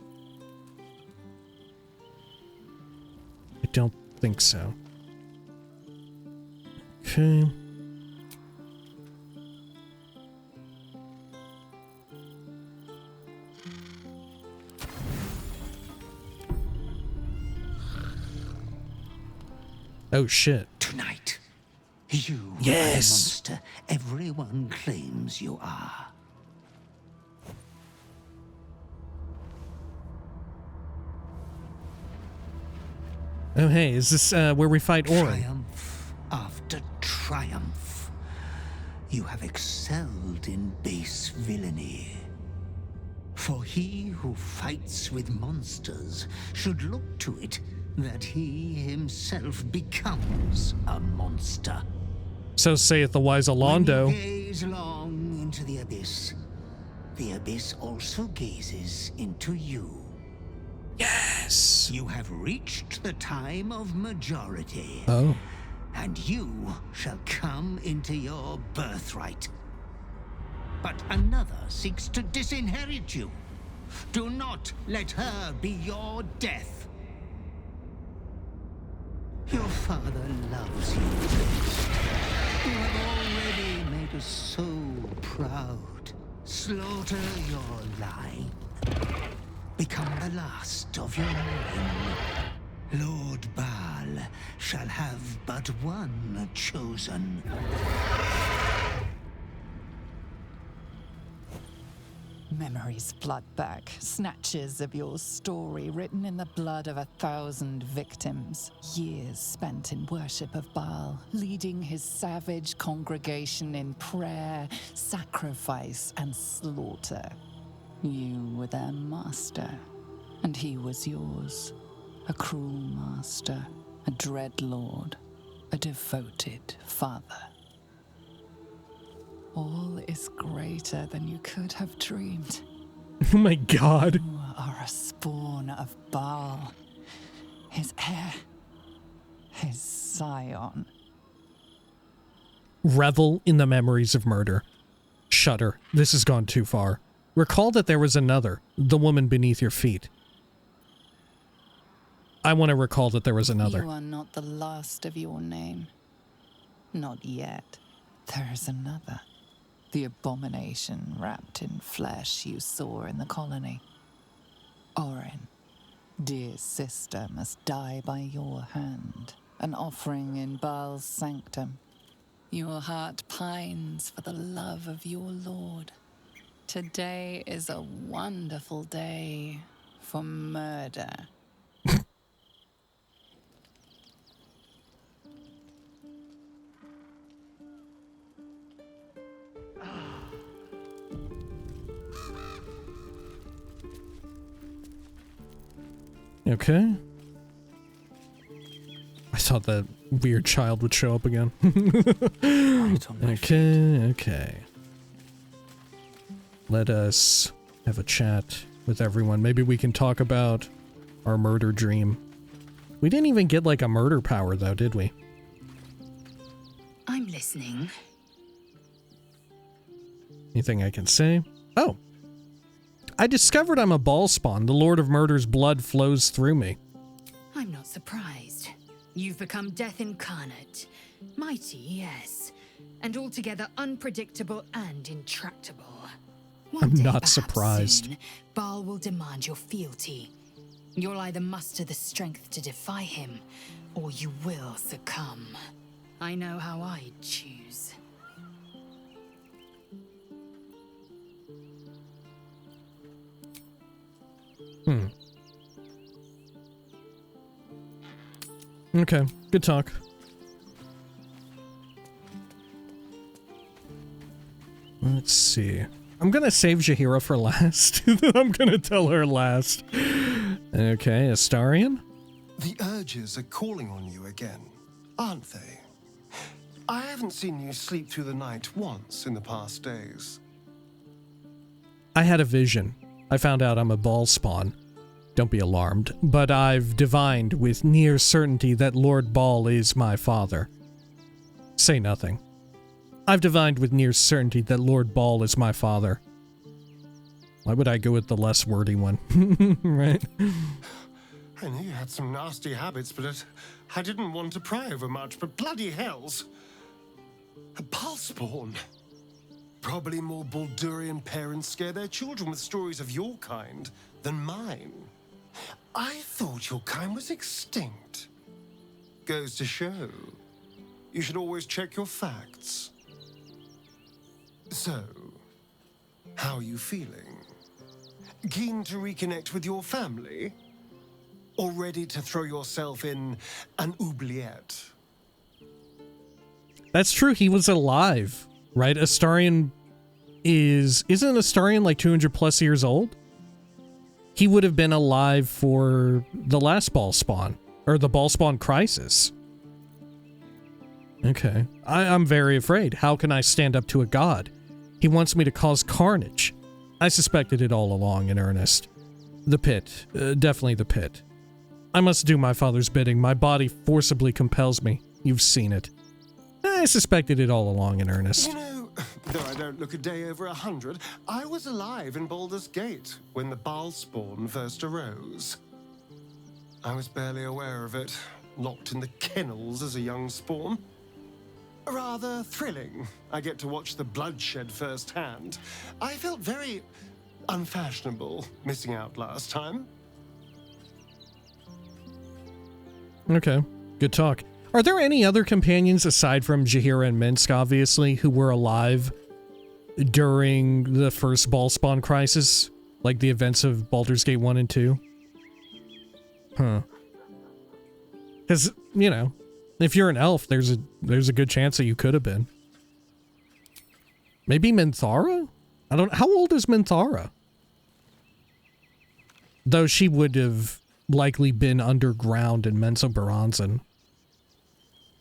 I don't think so. Okay. Oh shit. Tonight, you yes. are the monster everyone claims you are. Oh hey, is this where we fight Orin? Triumph after triumph. You have excelled in base villainy. For he who fights with monsters should look to it that he himself becomes a monster. So saith the wise Alondo. When you gaze long into the abyss also gazes into you. Yes! You have reached the time of majority. Oh. And you shall come into your birthright. But another seeks to disinherit you. Do not let her be your death. Your father loves you. You have already made us so proud. Slaughter your line. Become the last of your line. Lord Baal shall have but one chosen. Memories flood back, snatches of your story written in the blood of 1,000 victims. Years spent in worship of Baal, leading his savage congregation in prayer, sacrifice, and slaughter. You were their master, and he was yours. A cruel master, a dread lord, a devoted father. All is greater than you could have dreamed. Oh my god. You are a spawn of Baal, his heir, his scion. Revel in the memories of murder. Shudder. This has gone too far. Recall that there was another, the woman beneath your feet. I want to recall that there was another. You are not the last of your name. Not yet. There is another. The abomination wrapped in flesh you saw in the colony. Orin, dear sister, must die by your hand, an offering in Baal's sanctum. Your heart pines for the love of your lord. Today is a wonderful day for murder. Okay. I thought that weird child would show up again. Okay. Let us have a chat with everyone. Maybe we can talk about our murder dream. We didn't even get like a murder power though, did we? I'm listening. Anything I can say? Oh. I discovered I'm a ball spawn. The Lord of Murder's blood flows through me. I'm not surprised. You've become death incarnate. Mighty, yes. And altogether unpredictable and intractable. I'm not surprised. Soon, Baal will demand your fealty. You'll either muster the strength to defy him, or you will succumb. I know how I'd choose. Okay, good talk. Let's see. I'm gonna save Jaheira for last. I'm gonna tell her last. Okay, Astarion? The urges are calling on you again, aren't they? I haven't seen you sleep through the night once in the past days. I had a vision. I found out I'm a ball spawn. Don't be alarmed, but I've divined with near certainty that Lord Baal is my father. Say nothing. I've divined with near certainty that Lord Baal is my father. Why would I go with the less wordy one? Right? I knew you had some nasty habits, but I didn't want to pry over much, but bloody hells. A Baal spawn. Probably more Baldurian parents scare their children with stories of your kind than mine. I thought your kind was extinct. Goes to show. You should always check your facts. So, how are you feeling? Keen to reconnect with your family? Or ready to throw yourself in an oubliette? That's true, he was alive, right? Astarion isn't Astarion like 200 plus years old? He would have been alive for the last ball spawn, or the ball spawn crisis. Okay. I'm very afraid. How can I stand up to a god? He wants me to cause carnage. I suspected it all along in earnest. The pit. Definitely the pit. I must do my father's bidding. My body forcibly compels me. You've seen it. I suspected it all along in earnest. You know, though I don't look a day over 100, I was alive in Baldur's Gate when the Baal spawn first arose. I was barely aware of it, locked in the kennels as a young spawn. Rather thrilling. I get to watch the bloodshed firsthand. I felt very unfashionable missing out last time. Okay, good talk. Are there any other companions aside from Jaheira and Minsk, obviously, who were alive during the first ball spawn crisis? Like the events of Baldur's Gate 1 and 2? Huh. Because, you know, if you're an elf, there's a good chance that you could have been. Maybe Minthara? I don't... How old is Minthara? Though she would have likely been underground in Menzoberranzan.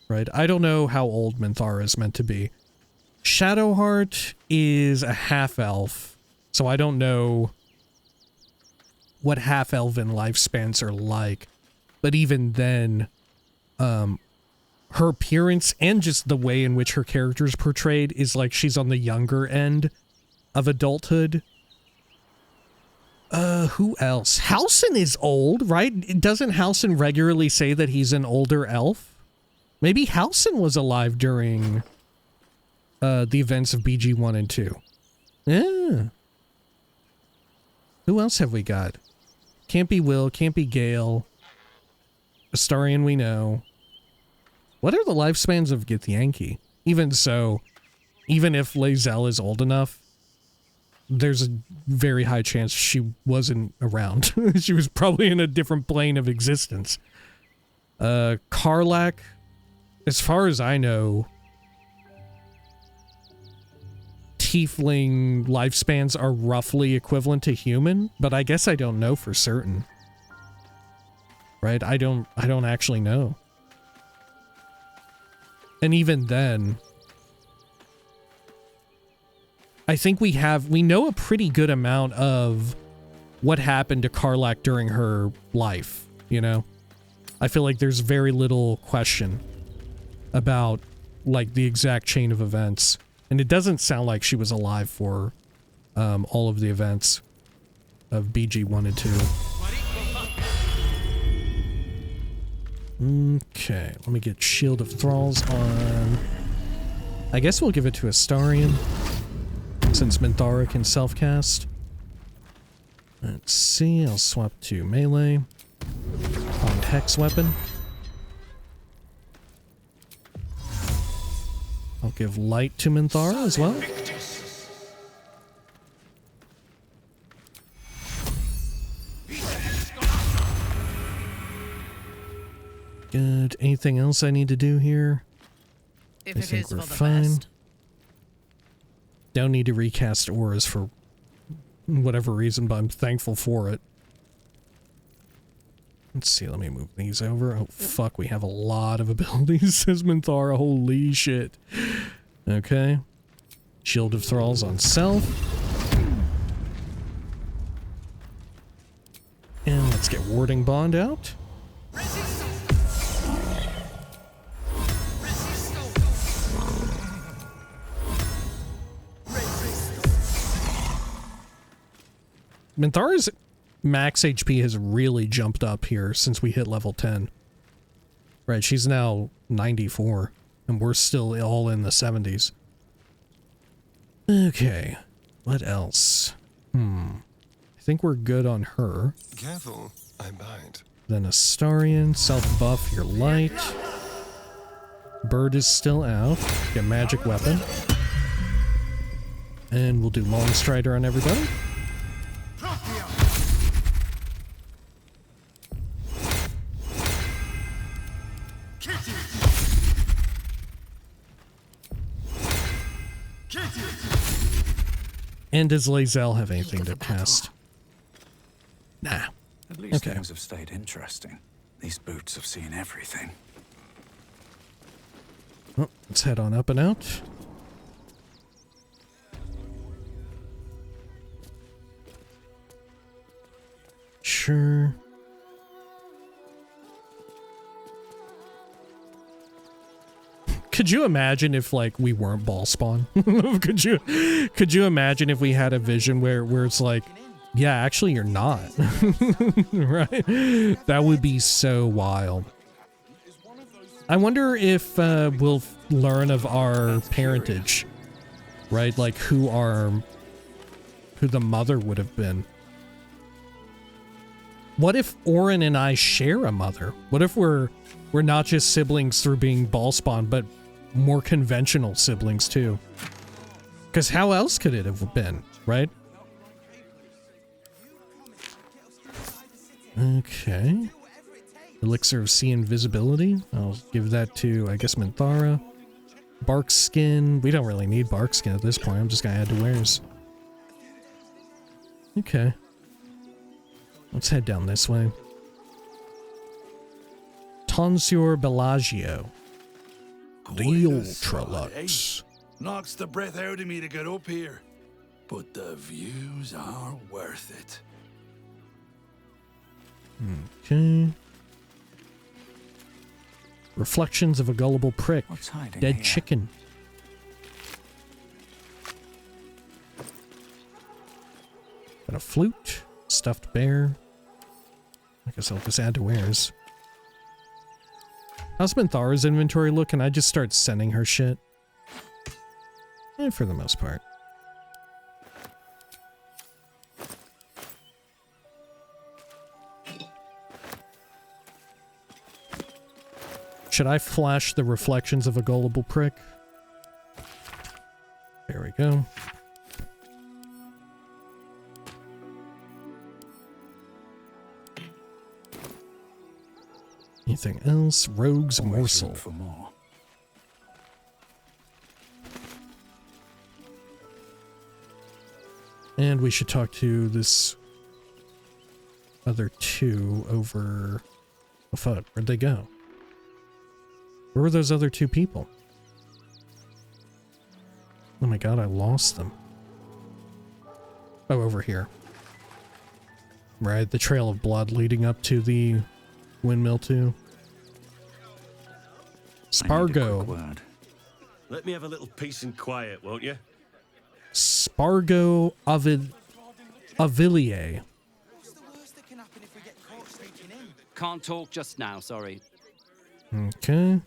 Right? I don't know how old Minthara is meant to be. Shadowheart is a half-elf, so I don't know what half-elven lifespans are like. But even then, her appearance and just the way in which her character is portrayed is like she's on the younger end of adulthood. Who else? Halsin is old, right? Doesn't Halsin regularly say that he's an older elf? Maybe Halsin was alive during the events of BG 1 and 2. Yeah. Who else have we got? Can't be Will, can't be Gale. Astarion we know. What are the lifespans of Githyanki? Even so, even if Lae'zel is old enough, there's a very high chance she wasn't around. She was probably in a different plane of existence. Karlach, as far as I know, tiefling lifespans are roughly equivalent to human, but I guess I don't know for certain. Right? I don't actually know. And even then, I think we know a pretty good amount of what happened to Karlach during her life, you know? I feel like there's very little question about, like, the exact chain of events. And it doesn't sound like she was alive for all of the events of BG 1 and 2. Okay, let me get Shield of Thralls on. I guess we'll give it to Astarion, since Minthara can self-cast. Let's see, I'll swap to melee. On Hex Weapon. I'll give Light to Minthara as well. Good. Anything else I need to do here? I think we're fine. Don't need to recast auras for whatever reason, but I'm thankful for it. Let's see, let me move these over. Oh, fuck, we have a lot of abilities as Minthara. Holy shit. Okay. Shield of Thralls on self. And let's get Warding Bond out. Minthara's max HP has really jumped up here since we hit level 10. Right, she's now 94, and we're still all in the 70s. Okay, what else? I think we're good on her. Careful, I bite. Then Astarion, self-buff your light. Bird is still out. Get magic weapon. And we'll do Long Strider on everybody. And does Lae'zel have anything to cast? Nah. At least things have stayed interesting. These boots have seen everything. Well, let's head on up and out. Sure. Could you imagine if, like, we weren't ball spawn? Could you imagine if we had a vision where it's like, yeah, actually you're not. Right? That would be so wild. I wonder if we'll learn of our parentage, right? Like who the mother would have been. What if Orin and I share a mother? What if we're not just siblings through being ball spawn, but more conventional siblings too? Because how else could it have been, right? Okay. Elixir of Sea Invisibility. I'll give that to, I guess, Minthara. Bark Skin. We don't really need Bark Skin at this point. I'm just gonna add to wares. Okay. Let's head down this way. Tonsure Bellagio. The Ultralux. Knocks the breath out of me to get up here. But the views are worth it. Okay. Reflections of a Gullible Prick. Dead here? Chicken. Got a flute. Stuffed bear. I guess I'll just add to wares. How's Minthara's inventory look? Can I just start sending her shit? For the most part. Should I flash the reflections of a Gullible Prick? There we go. Anything else? Rogue's Morsel. For more. And we should talk to this other two over... Oh fuck, where'd they go? Where were those other two people? Oh my god, I lost them. Oh, over here. Right, the trail of blood leading up to the windmill too. Spargo. Word. Let me have a little peace and quiet, won't you? Spargo Avilier. Can't talk just now, sorry. Okay.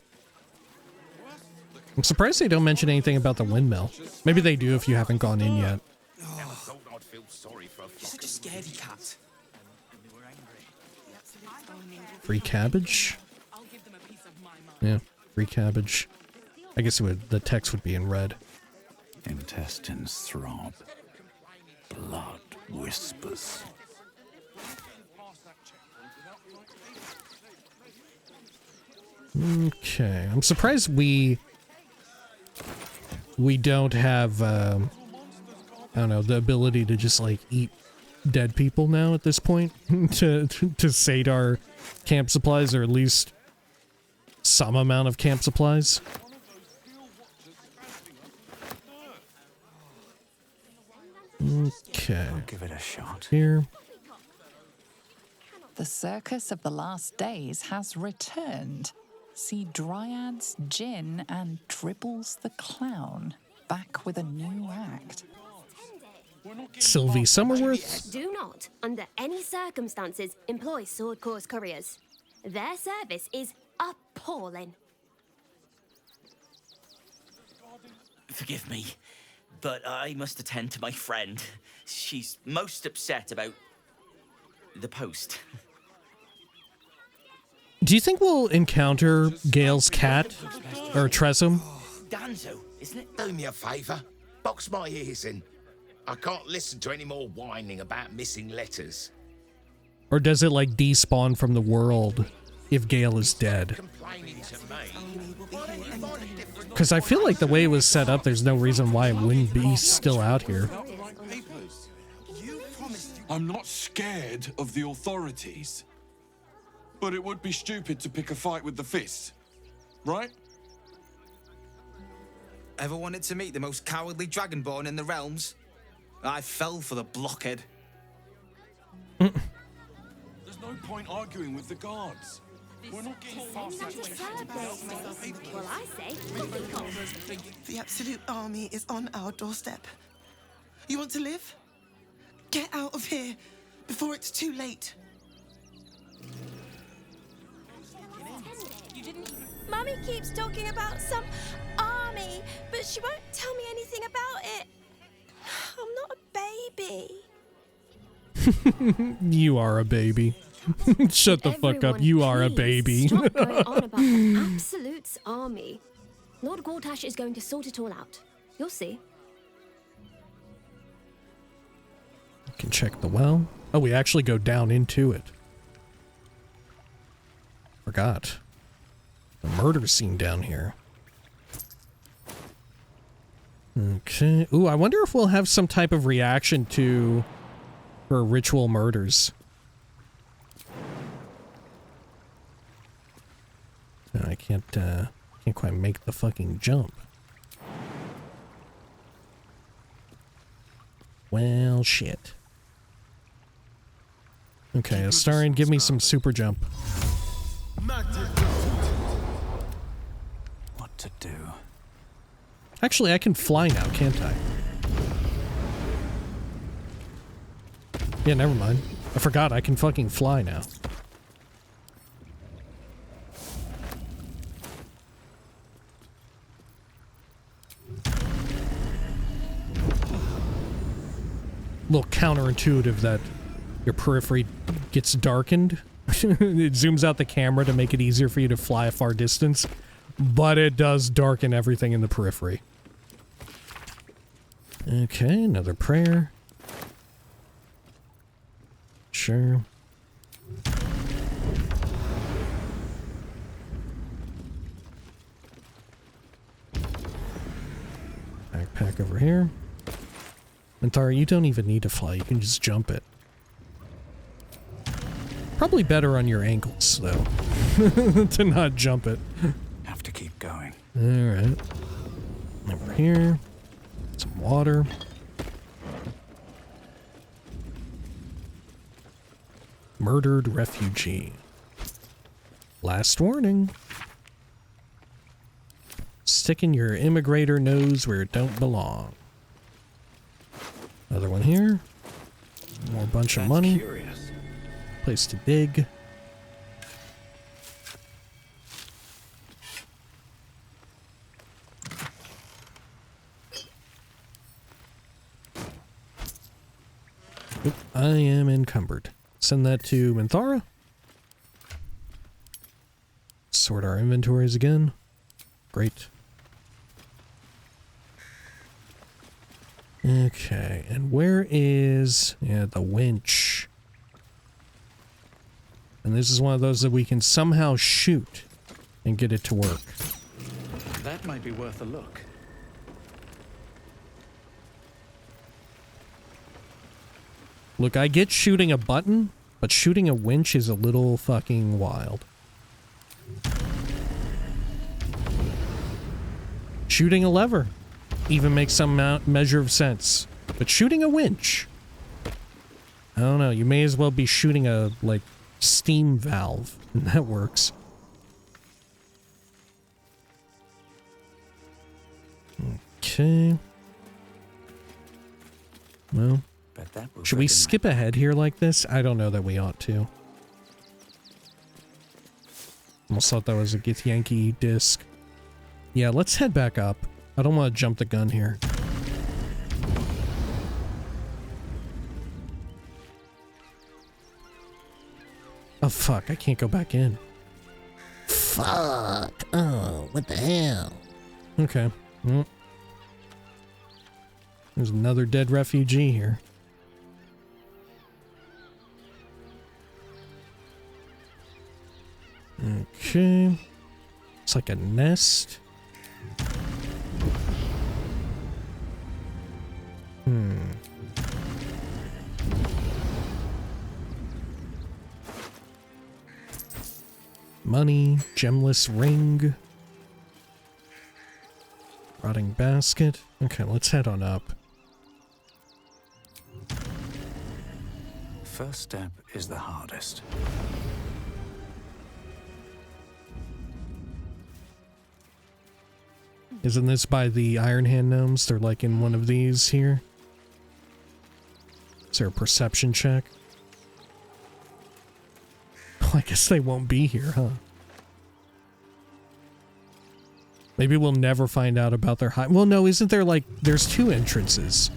I'm surprised they don't mention anything about the windmill. Maybe they do if you haven't gone in yet. Such a scaredy cat. Free cabbage? Yeah, free cabbage. I guess it would, the text would be in red. Intestines throb. Blood whispers. Okay, I'm surprised we don't have, I don't know, the ability to just, like, eat dead people now at this point to sate our camp supplies, or at least some amount of camp supplies. Okay. I'll give it a shot. Here. The Circus of the Last Days has returned. See Dryads, Jinn, and Dribbles the Clown back with a new act. Sylvie Summerworth? Do not, under any circumstances, employ sword course couriers. Their service is appalling. Forgive me, but I must attend to my friend. She's most upset about the post. Do you think we'll encounter Gale's cat? Or Tressum? Danzo, isn't it? Do me a favour. Box my ears in. I can't listen to any more whining about missing letters. Or does it, like, despawn from the world if Gale is dead? Because I feel like the way it was set up, there's no reason why it wouldn't be still out here. I'm not scared of the authorities, but it would be stupid to pick a fight with the fist, right? Ever wanted to meet the most cowardly dragonborn in the realms? I fell for the blockhead. There's no point arguing with the guards. We're not getting past that. Well, I say, nothing off. The Absolute Army is on our doorstep. You want to live? Get out of here before it's too late. Mummy keeps talking about some army, but she won't tell me anything about it. I'm not a baby. You are a baby. Shut the fuck up. You are a baby. Stop going on about the Absolute's army. Lord Gortash is going to sort it all out. You'll see. You can check the well. Oh, we actually go down into it. Forgot. The murder scene down here. Okay. Ooh, I wonder if we'll have some type of reaction to her ritual murders. No, I can't quite make the fucking jump. Well, shit. Okay, Astarion, give me some super jump. What to do? Actually, I can fly now, can't I? Yeah, never mind. I forgot I can fucking fly now. A little counterintuitive that your periphery gets darkened. It zooms out the camera to make it easier for you to fly a far distance, but it does darken everything in the periphery. Okay, another prayer. Sure. Backpack over here. Minthara, you don't even need to fly, you can just jump it. Probably better on your ankles, though, to not jump it. Have to keep going. Alright. Over here. Some water. Murdered refugee. Last warning. Sticking your immigrator nose where it don't belong. Another one here. More bunch of money. Curious. Place to dig. Oop, I am encumbered. Send that to Minthara. Sort our inventories again. Great. Okay, and where is... yeah, the winch. And this is one of those that we can somehow shoot and get it to work. That might be worth a look. Look, I get shooting a button, but shooting a winch is a little fucking wild. Shooting a lever even makes some measure of sense. But shooting a winch? I don't know, you may as well be shooting a, like, steam valve, and that works. Okay. Well, should we skip ahead here like this? I don't know that we ought to. Almost thought that was a Githyanki disc. Yeah, let's head back up. I don't want to jump the gun here. Oh fuck, I can't go back in. Fuck. Oh, what the hell? Okay. Well, there's another dead refugee here. Okay. It's like a nest. Money, gemless ring. Rotting basket. Okay, let's head on up. First step is the hardest. Isn't this by the Iron Hand gnomes? They're like in one of these here. Is there a perception check? Oh, I guess they won't be here, huh? Maybe we'll never find out about their high. Well, no, isn't there like, there's two entrances.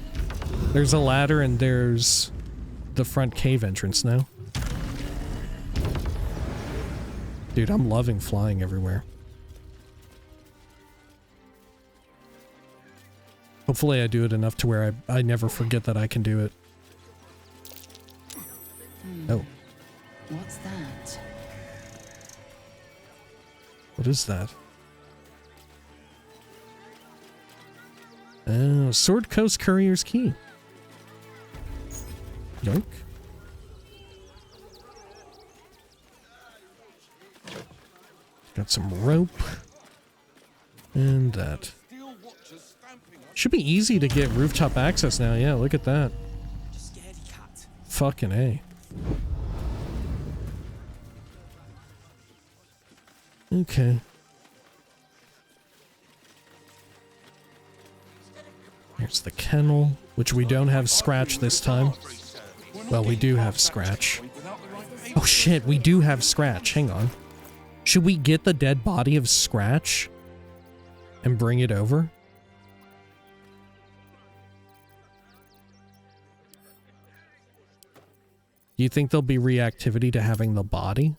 There's a ladder and there's the front cave entrance now. Dude, I'm loving flying everywhere. Hopefully I do it enough to where I never forget that I can do it. Oh. What's that? What is that? Oh, Sword Coast Courier's Key. Yoink. Got some rope. And that. Should be easy to get rooftop access now. Yeah, look at that. Fucking A. Okay. Here's the kennel, which we don't have Scratch this time. Well, we do have Scratch. Oh shit, we do have Scratch. Hang on. Should we get the dead body of Scratch and bring it over? Do you think there'll be reactivity to having the body?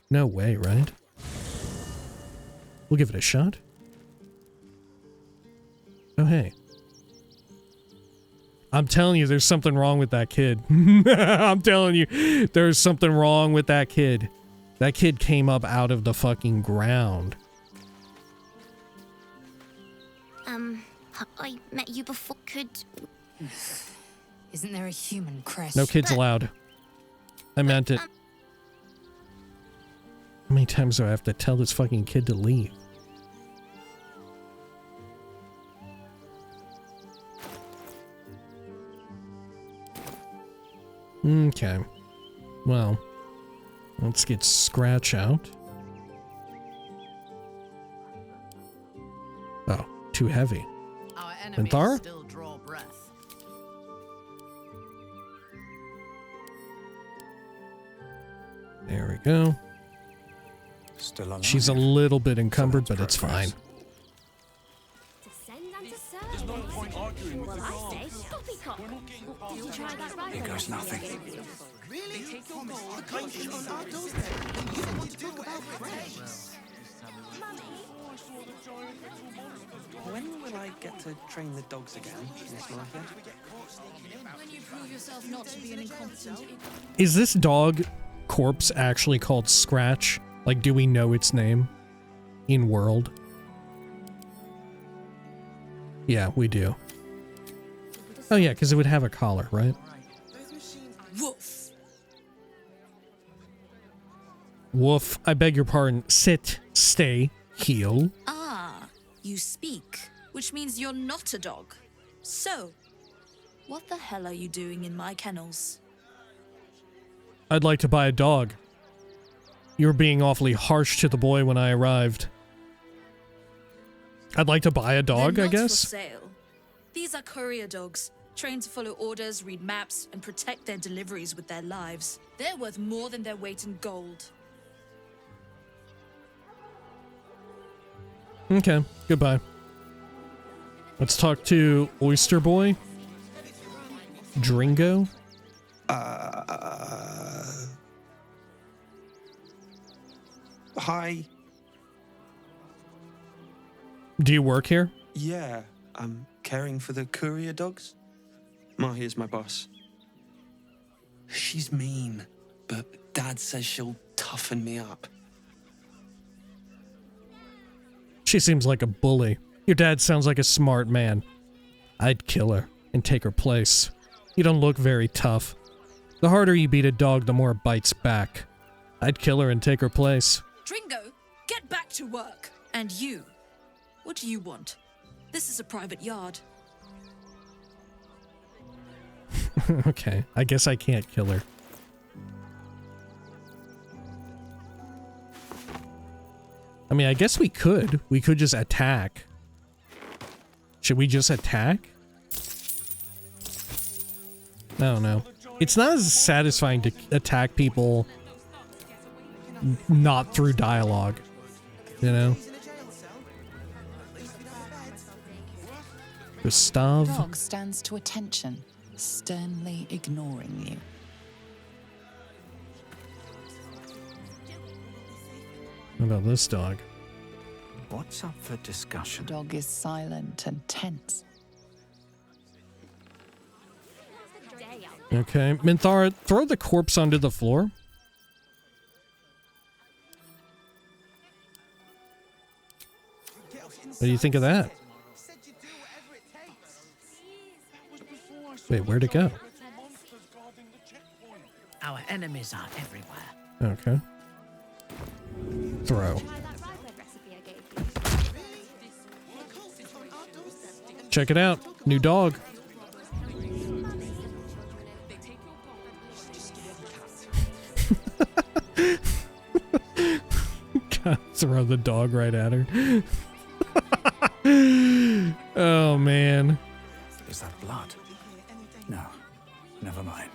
No way, right? We'll give it a shot. Oh, hey. I'm telling you, there's something wrong with that kid. I'm telling you, there's something wrong with that kid. That kid came up out of the fucking ground. I met you before. Isn't there a human crest? No kids allowed. I meant it. How many times do I have to tell this fucking kid to leave? Okay. Well, let's get Scratch out. Oh, too heavy. Our enemies Minthara? still draw breath. There we go. Still alive. She's a little bit encumbered, but it's fine. There's no point arguing with the guard. Here goes nothing. Really? The country on our doorstep. You don't want to talk about friends. When will I get to train the dogs again, Miss Larian? When you prove yourself not to be an incompetent idiot. Is this dog corpse actually called Scratch? Like, do we know its name in world? Yeah, we do. Oh yeah, because it would have a collar, right? Woof. Woof. I beg your pardon. Sit, stay, heel. Ah, you speak, which means you're not a dog. So, what the hell are you doing in my kennels? I'd like to buy a dog. You were being awfully harsh to the boy when I arrived. I'd like to buy a dog, They're I not guess. for sale. These are courier dogs, trained to follow orders, read maps, and protect their deliveries with their lives. They're worth more than their weight in gold. Okay, goodbye. Let's talk to Oyster Boy. Dringo. Hi. Do you work here? Yeah, I'm caring for the courier dogs. Mahia's my boss. She's mean, but Dad says she'll toughen me up. She seems like a bully. Your dad sounds like a smart man. I'd kill her and take her place. You don't look very tough. The harder you beat a dog, the more it bites back. I'd kill her and take her place. Dringo, get back to work. And you, what do you want? This is a private yard. Okay, I guess I can't kill her. I mean, I guess we could. We could just attack. Should we just attack? I don't know. It's not as satisfying to attack people not through dialogue, you know? Gustav? Dog stands to attention, sternly ignoring you. What about this dog? What's up for discussion? Dog is silent and tense. Okay, Minthara, throw the corpse onto the floor. What do you think of that? Wait, where'd it go? Our enemies are everywhere. Okay. Throw. Check it out. New dog. God, throw the dog right at her. Oh, man. Is that blood? No. Never mind.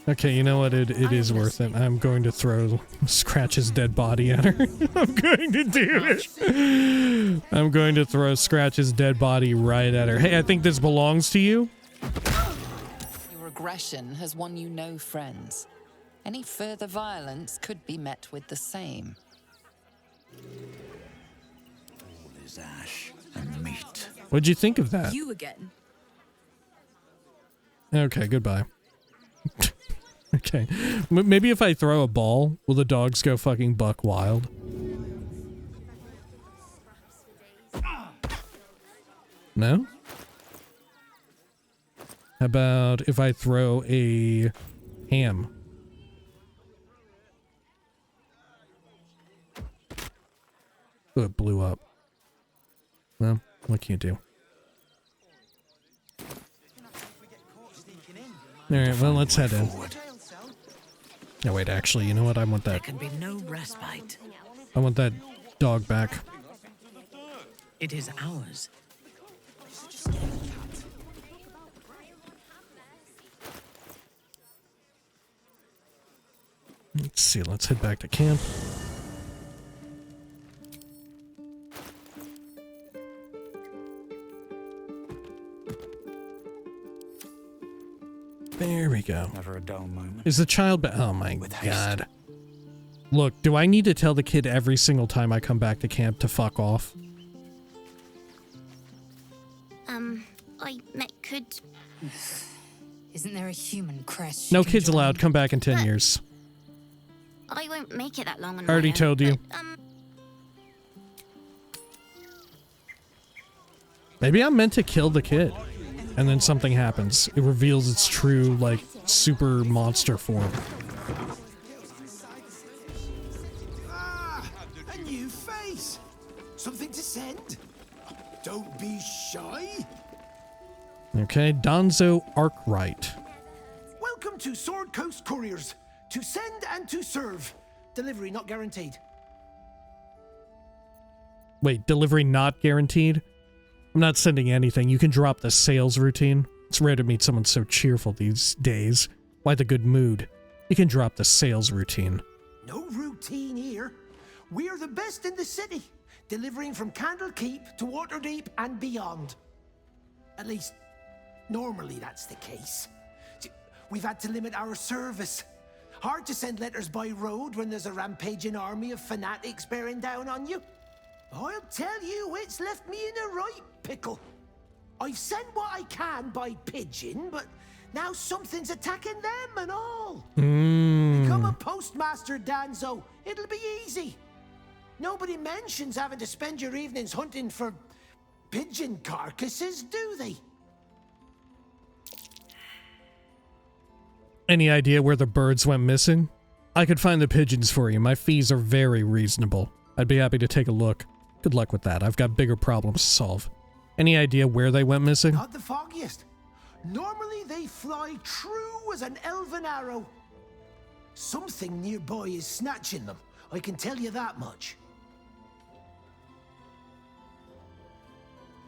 Okay, you know what? It is worth it. I'm going to throw Scratch's dead body at her. I'm going to do it. I'm going to throw Scratch's dead body right at her. Hey, I think this belongs to you. Your aggression has won you no friends. Any further violence could be met with the same. All is ash and meat. What'd you think of that? You again. Okay, goodbye. Okay. Maybe if I throw a ball, will the dogs go fucking buck wild? No? How about if I throw a ham? Oh, it blew up. Well, what can you do? Alright, well, let's head in. No, wait, actually, you know what? I want There that. can be no respite. I want that dog back. It is ours. Let's see, let's head back to camp. There we go. Never a dull moment. Is the child oh my god. Look, do I need to tell the kid every single time I come back to camp to fuck off? Could... Isn't there a human crest? No kids allowed. Come back in 10 years. I won't make it that long on I my already own, told you. but, Maybe I'm meant to kill the kid. And then something happens. It reveals its true, like, super monster form. Ah, a new face. Something to send. Don't be shy. Okay, Donzo Arkwright. Welcome to Sword Coast Couriers. To send and to serve. Delivery not guaranteed. Wait, delivery not guaranteed? I'm not sending anything. You can drop the sales routine. It's rare to meet someone so cheerful these days. Why the good mood? You can drop the sales routine. No routine here. We're the best in the city. Delivering from Candlekeep to Waterdeep and beyond. At least, normally that's the case. We've had to limit our service. Hard to send letters by road when there's a rampaging army of fanatics bearing down on you. I'll tell you, it's left me in a right pickle. I've sent what I can by pigeon, but now something's attacking them and all. Become a postmaster, Danzo. It'll be easy. Nobody mentions having to spend your evenings hunting for pigeon carcasses, do they? Any idea where the birds went missing? I could find the pigeons for you. My fees are very reasonable. I'd be happy to take a look. Good luck with that. I've got bigger problems to solve. Any idea where they went missing? Not the foggiest. Normally they fly true as an elven arrow. Something nearby is snatching them. I can tell you that much.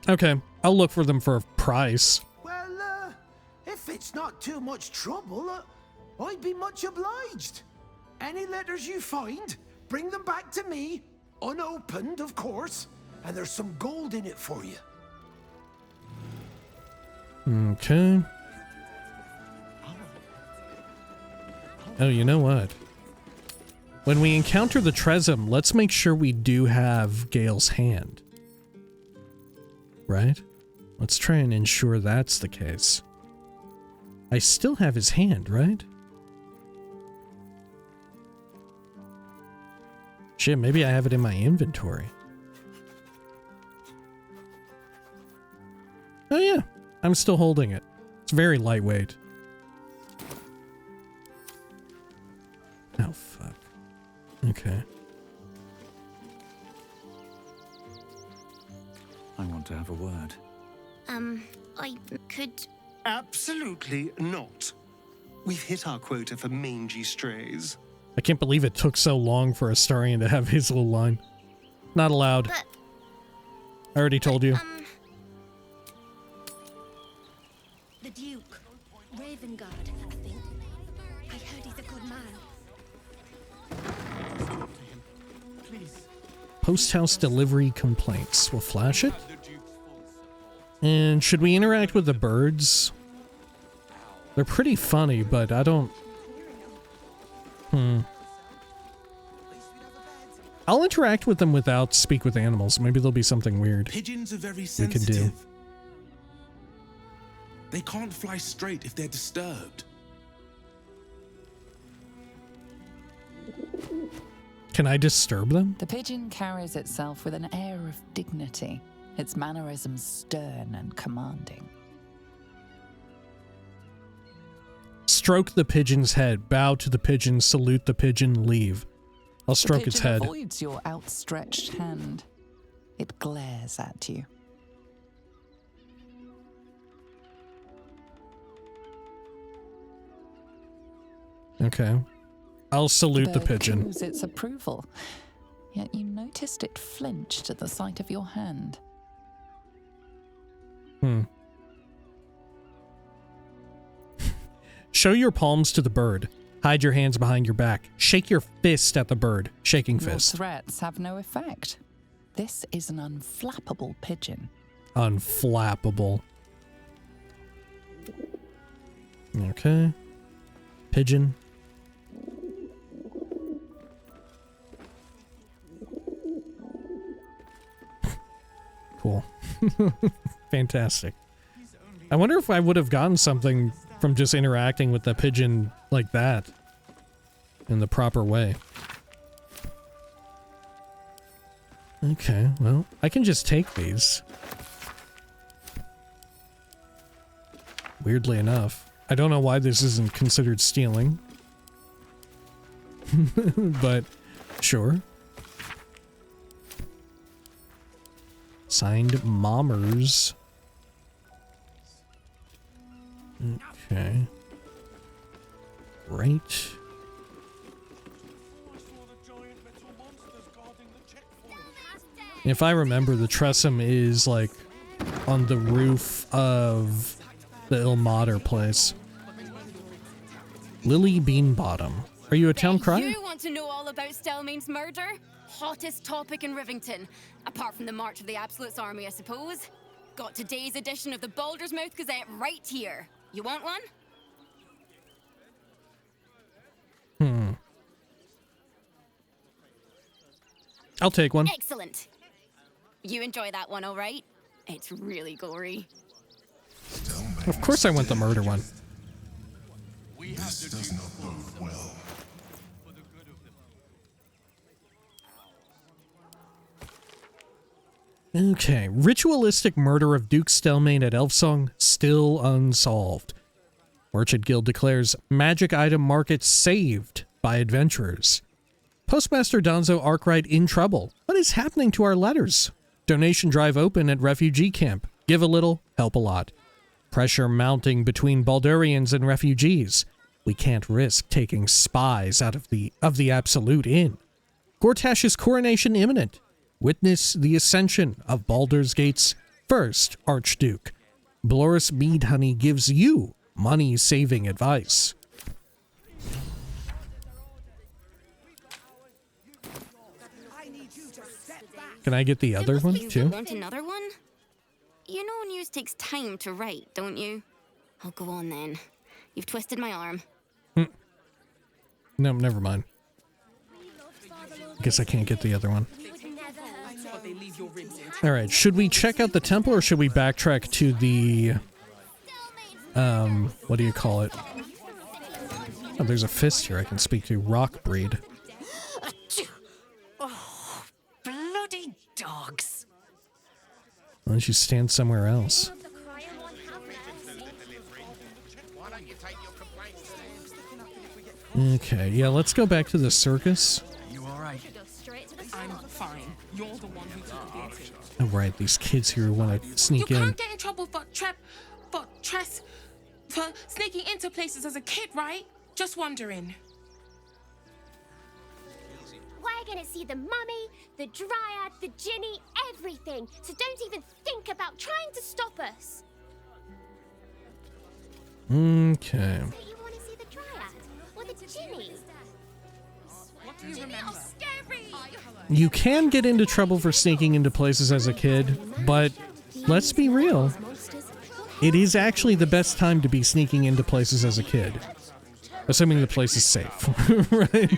Okay, I'll look for them for a price. Well, if it's not too much trouble, I'd be much obliged. Any letters you find, bring them back to me, unopened, of course, and there's some gold in it for you. Okay. Oh, you know what? When we encounter the Trezum, let's make sure we do have Gale's hand. Right? Let's try and ensure that's the case. I still have his hand, right? Shit, maybe I have it in my inventory. Oh yeah, I'm still holding it. It's very lightweight. Oh fuck. Okay. I want to have a word. I could... Absolutely not. We've hit our quota for mangy strays. I can't believe it took so long for Astarion to have his little line. Not allowed. But, I already told you. The Duke. Ravengard, I think. I heard he's a good man. Post house delivery complaints. We'll flash it. And should we interact with the birds? They're pretty funny, but I don't... I'll interact with them without speak with animals. Maybe there'll be something weird. Pigeons are very we sensitive. can do. They can't fly straight if they're disturbed. Can I disturb them? The pigeon carries itself with an air of dignity, its mannerisms stern and commanding. Stroke the pigeon's head, bow to the pigeon, salute the pigeon, leave. I'll stroke its head. The pigeon avoids your outstretched hand. It glares at you. Okay. I'll salute the bird pigeon. proves its approval, yet you noticed it flinched at the sight of your hand. Show your palms to the bird. Hide your hands behind your back. Shake your fist at the bird. Shaking Your fist. threats have no effect. This is an unflappable pigeon. Unflappable. Okay. Pigeon. Cool. Fantastic. I wonder if I would have gotten something from just interacting with the pigeon like that in the proper way. Okay, well, I can just take these. Weirdly enough. I don't know why this isn't considered stealing. But, sure. Signed Mommers. Okay. Right. If I remember, the Tressum is like on the roof of the Ilmater place. Lily Beanbottom. Are you a town crier? You want to know all about Stelmane's murder? Hottest topic in Rivington. Apart from the March of the Absolute's army, I suppose. Got today's edition of the Baldur's Mouth Gazette right here. You want one? I'll take one. Excellent. You enjoy that one, all right? It's really gory. Of course I want the murder one. This does not bode well. Okay, ritualistic murder of Duke Stelmane at Elfsong still unsolved. Merchant Guild declares magic item market saved by adventurers. Postmaster Donzo Arkwright in trouble. What is happening to our letters? Donation drive open at refugee camp. Give a little, help a lot. Pressure mounting between Baldurians and refugees. We can't risk taking spies out of the Absolute Inn. Gortash's coronation imminent. Witness the ascension of Baldur's Gate's first Archduke. Bloris Meadhoney gives you money-saving advice. Can I get the other one, too? Want another one? You know news takes time to write, don't you? Oh, go on then. You've twisted my arm. No, never mind. I guess I can't get the other one. Alright, should we check out the temple or should we backtrack to the... what do you call it? Oh, there's a fist here I can speak to. Rock breed. Oh, bloody dogs. Why don't you stand somewhere else? Okay, yeah, let's go back to the circus. You alright? I'm fine. You're the one who took the beating. Oh, right, these kids here want to sneak You in. can't get in trouble for sneaking into places as a kid, right? Just wondering. We're gonna see the mummy, the dryad, the Ginny, everything. So don't even think about trying to stop us. Okay. So you want to see the dryad or the Ginny? What do you remember? Scary! You can get into trouble for sneaking into places as a kid, but let's be real. It is actually the best time to be sneaking into places as a kid. Assuming the place is safe, right?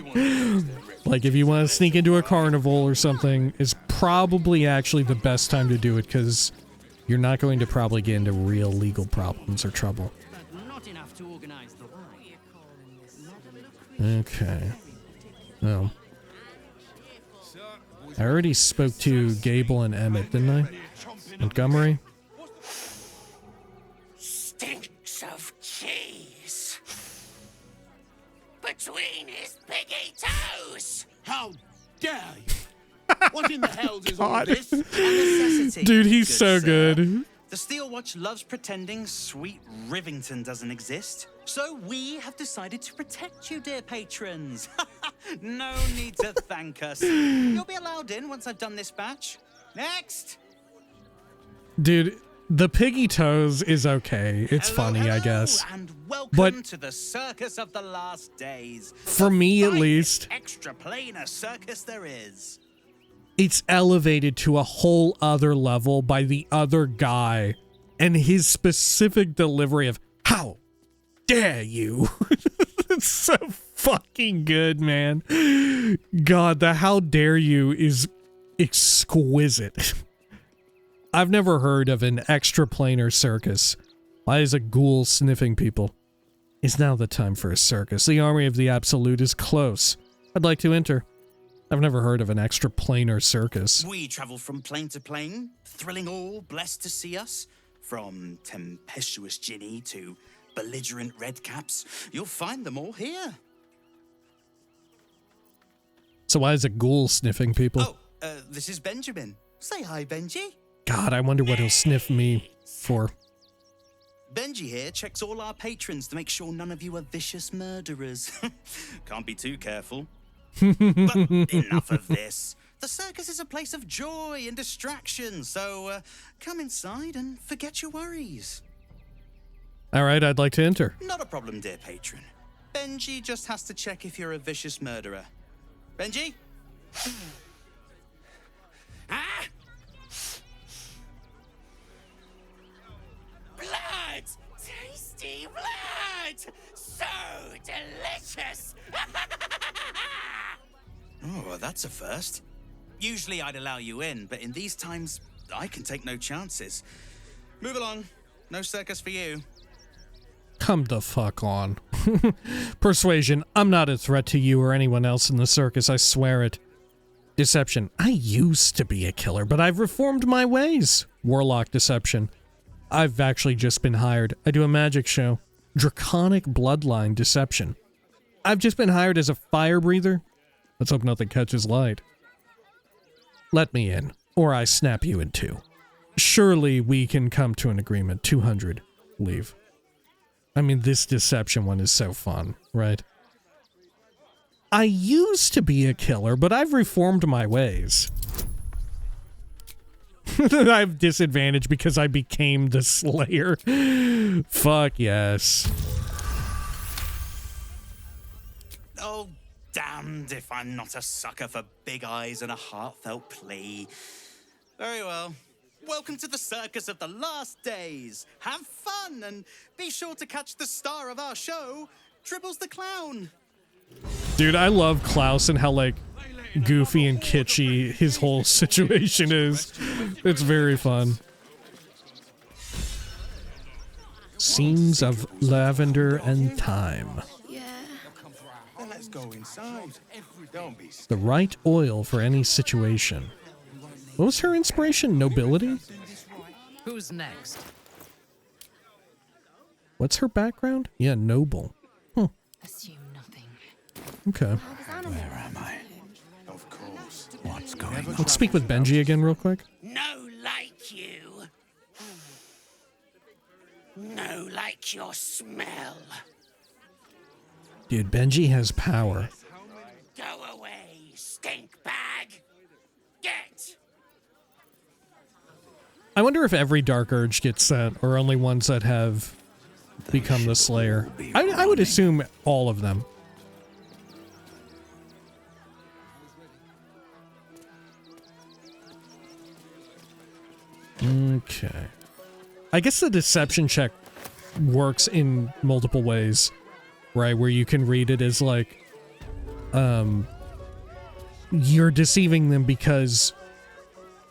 Like if you want to sneak into a carnival or something, it's probably actually the best time to do it because you're not going to probably get into real legal problems or trouble. Not enough to organize the Okay. Well. I already spoke to Gable and Emmett, didn't I? Montgomery? Stinks of cheese between his piggy toes. How dare you? What in the hell is all God. this? A necessity. Dude, he's good so sir. good. The Steel Watch loves pretending sweet Rivington doesn't exist. So we have decided to protect you, dear patrons. No need to thank us. You'll be allowed in once I've done this batch. Next! Dude, the piggy toes is okay. It's funny, I guess. And welcome But to the Circus of the Last Days. for me, at least, Extra plainer circus there is. it's elevated to a whole other level by the other guy and his specific delivery of, how dare you? It's so fucking good, man. God, the how dare you is exquisite. I've never heard of an extra planar circus. Why is a ghoul sniffing people? Is now the time for a circus. The army of the absolute is close. I'd like to enter. I've never heard of an extra planar circus. We travel from plane to plane, thrilling all blessed to see us. From tempestuous Ginny to belligerent redcaps, you'll find them all here. So why is a ghoul sniffing people? Oh, this is Benjamin. Say hi, Benji. God, I wonder what he'll sniff me for. Benji here checks all our patrons to make sure none of you are vicious murderers. Can't be too careful. But enough of this. The circus is a place of joy and distraction, so come inside and forget your worries. All right, I'd like to enter. Not a problem, dear patron. Benji just has to check if you're a vicious murderer. Benji? Ah! Blood! Tasty blood! So delicious! Oh, that's a first. Usually I'd allow you in, but in these times, I can take no chances. Move along. No circus for you. Come the fuck on. Persuasion, I'm not a threat to you or anyone else in the circus, I swear it. Deception, I used to be a killer, but I've reformed my ways. Warlock deception, I've actually just been hired. I do a magic show. Draconic bloodline deception, I've just been hired as a fire breather. Let's hope nothing catches light. Let me in, or I snap you in two. Surely we can come to an agreement. 200. Leave. I mean, this deception one is so fun, right? I used to be a killer, but I've reformed my ways. I have disadvantage because I became the Slayer. Fuck yes. Oh, damned if I'm not a sucker for big eyes and a heartfelt plea. Very well. Welcome to the Circus of the Last Days. Have fun and be sure to catch the star of our show, Dribbles the Clown. Dude, I love Klaus and how, like, goofy and kitschy his whole situation is. It's very fun. Scenes of lavender and thyme. Let's go inside. Don't be The right oil for any situation. What was her inspiration? Nobility? Who's next? What's her background? Yeah, noble. Huh. Assume nothing. Okay. Where am I? Of course. What's going on? Let's speak with Benji again real quick. No like you. No like your smell. Dude, Benji has power. Go away, stink bag. Get. I wonder if every Dark Urge gets sent, or only ones that have become the Slayer. I would assume all of them. Okay. I guess the deception check works in multiple ways, right? Where you can read it as like, you're deceiving them because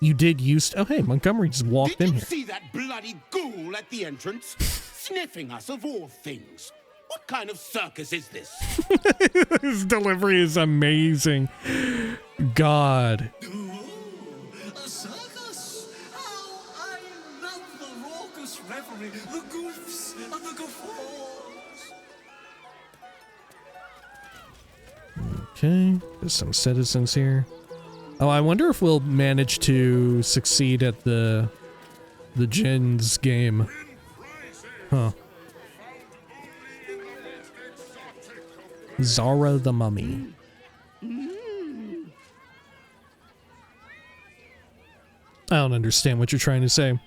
you did used. Oh, hey, Montgomery just walked in here. See that bloody ghoul at the entrance? Sniffing us of all things. What kind of circus is this? His delivery is amazing. God. A circus? How I love the raucous revelry, the goofs and the guffaws. Okay, there's some citizens here. Oh, I wonder if we'll manage to succeed at the Jin's game. Huh. Zara the Mummy. I don't understand what you're trying to say.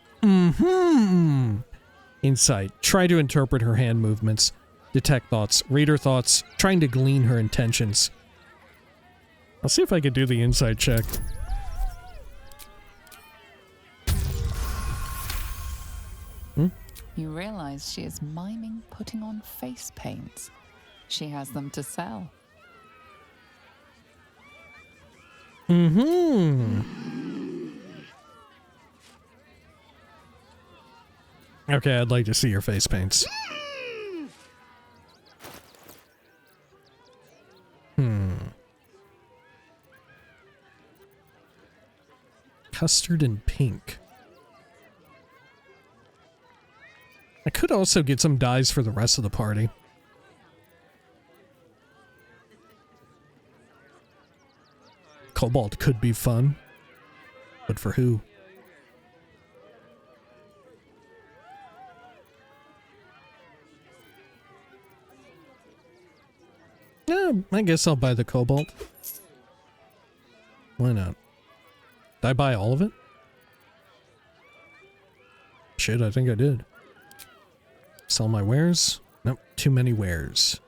Insight. Try to interpret her hand movements. Detect thoughts. Read her thoughts. Trying to glean her intentions. I'll see if I can do the insight check. You realize she is miming putting on face paints. She has them to sell. Okay, I'd like to see your face paints. Custard and pink. I could also get some dyes for the rest of the party. Cobalt could be fun. But for who? Yeah, I guess I'll buy the cobalt. Why not? Did I buy all of it? Shit, I think I did. Sell my wares? Nope, too many wares.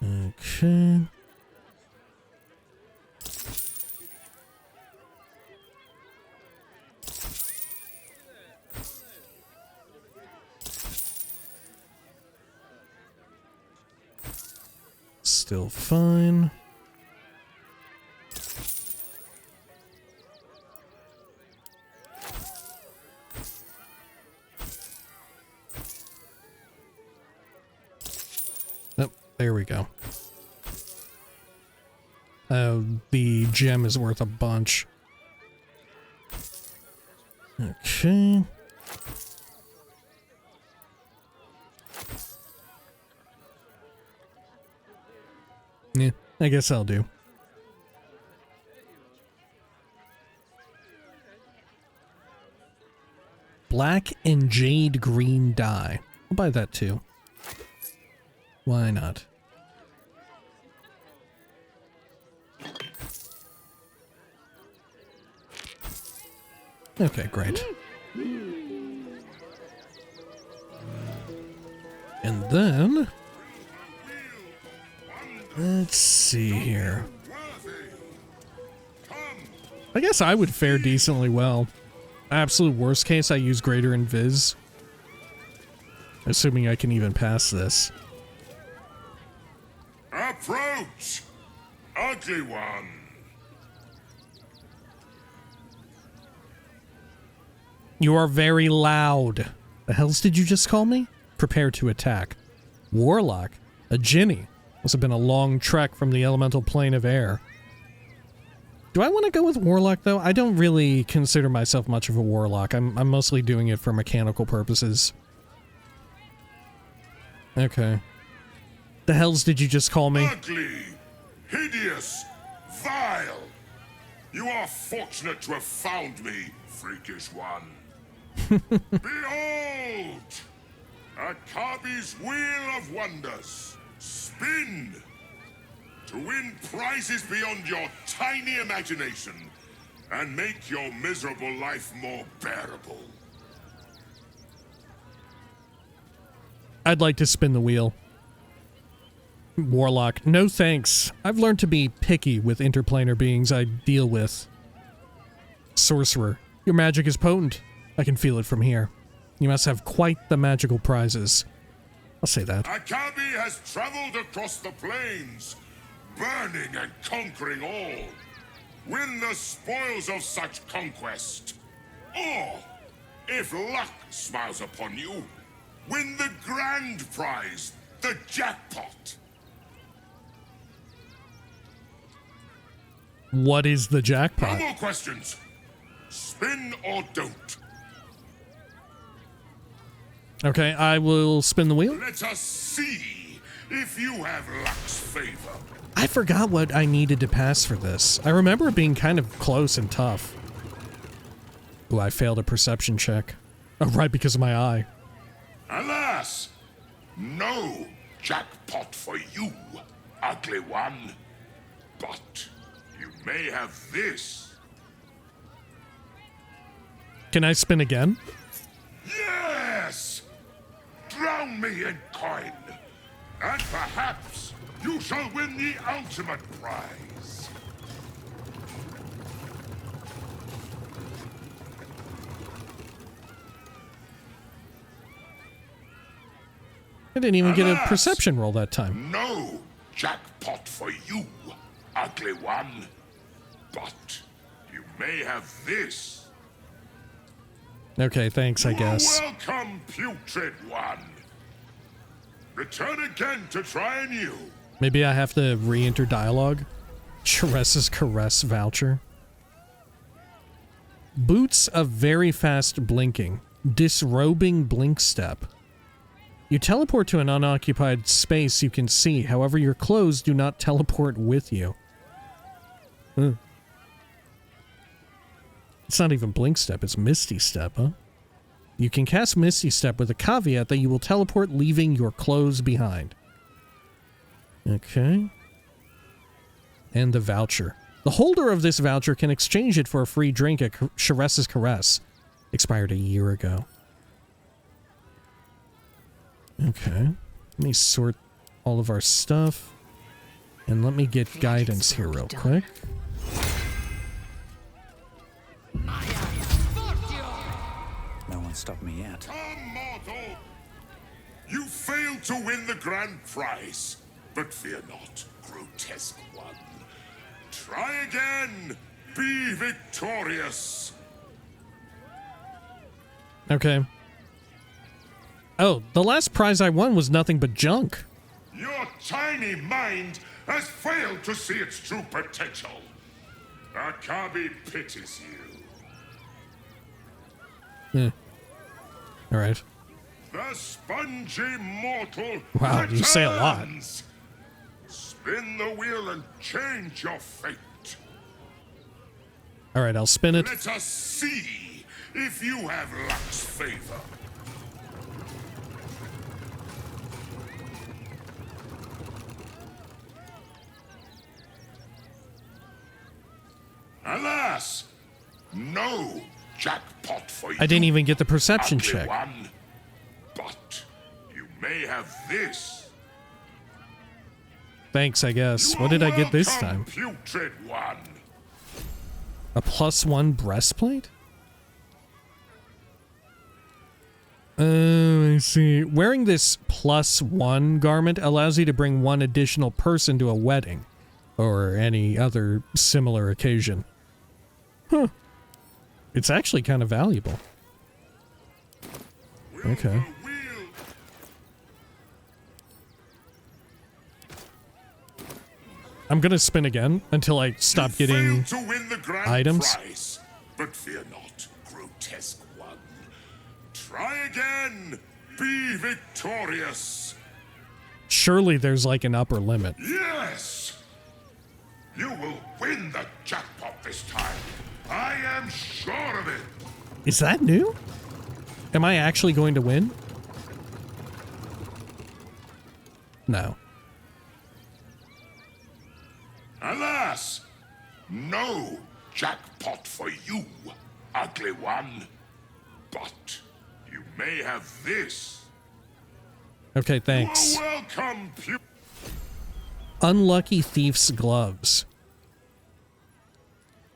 Okay. Still fine. Oh, there we go. The gem is worth a bunch. Okay. Yeah, I guess I'll do. Black and jade green dye. I'll buy that too. Why not? Okay, great. And then... let's see here. I guess I would fare decently well. Absolute worst case, I use greater invis. Assuming I can even pass this. Approach! Ugly one! You are very loud. The hells did you just call me? Prepare to attack. Warlock? A Ginny? Must have been a long trek from the elemental plane of air. Do I want to go with Warlock, though? I don't really consider myself much of a Warlock. I'm mostly doing it for mechanical purposes. Okay. The hells did you just call me? Ugly! Hideous! Vile! You are fortunate to have found me, freakish one. Behold! Akabi's Wheel of Wonders. Spin! To win prizes beyond your tiny imagination and make your miserable life more bearable. I'd like to spin the wheel. Warlock, no thanks. I've learned to be picky with interplanar beings I deal with. Sorcerer, your magic is potent. I can feel it from here. You must have quite the magical prizes. I'll say that. Akabi has traveled across the plains, burning and conquering all. Win the spoils of such conquest. Or, if luck smiles upon you, win the grand prize, the jackpot. What is the jackpot? No more questions. Spin or don't. Okay, I will spin the wheel. Let us see if you have luck's favor. I forgot what I needed to pass for this. I remember it being kind of close and tough. Ooh, I failed a perception check. Oh, right, because of my eye. Alas! No jackpot for you, ugly one. But you may have this. Can I spin again? Yes! Drown me in coin, and perhaps you shall win the ultimate prize. I didn't even get a perception roll that time. No jackpot for you, ugly one. But you may have this. Okay, thanks, I guess. Welcome, putrid one. Return again to try anew. Maybe I have to re-enter dialogue. Sharess's Caress voucher. Boots of very fast blinking. Disrobing blink step. You teleport to an unoccupied space you can see. However, your clothes do not teleport with you. It's not even blink step, it's misty step, huh? You can cast misty step with a caveat that you will teleport leaving your clothes behind. Okay. And the voucher. The holder of this voucher can exchange it for a free drink at Sharess's Caress. Expired a year ago. Okay. Let me sort all of our stuff. And let me get guidance here real quick. No one stopped me yet. You failed to win the grand prize. But fear not, grotesque one. Try again. Be victorious. Okay. Oh, the last prize I won was nothing but junk. Your tiny mind has failed to see its true potential. Akabi pities you. Alright. The spongy mortal. Wow, you say a lot. returns. Spin the wheel and change your fate. Alright, I'll spin it. Let us see if you have luck's favor. Alas, no jackpot for you. I didn't even get the perception ugly check. one. But you may have this. Thanks, I guess. What did I get this time? Putrid one. A +1 breastplate? Oh, I see. Wearing this +1 garment allows you to bring one additional person to a wedding or any other similar occasion. Huh. It's actually kind of valuable. Okay. I'm gonna spin again until I stop getting To win the grand items. prize. But fear not, grotesque one. Try again. Be victorious. Surely there's like an upper limit. Yes! You will win the jackpot this time. I am sure of it. Is that new? Am I actually going to win? No. Alas, no jackpot for you, ugly one. But you may have this. Okay, thanks. You are welcome, Unlucky Thief's Gloves.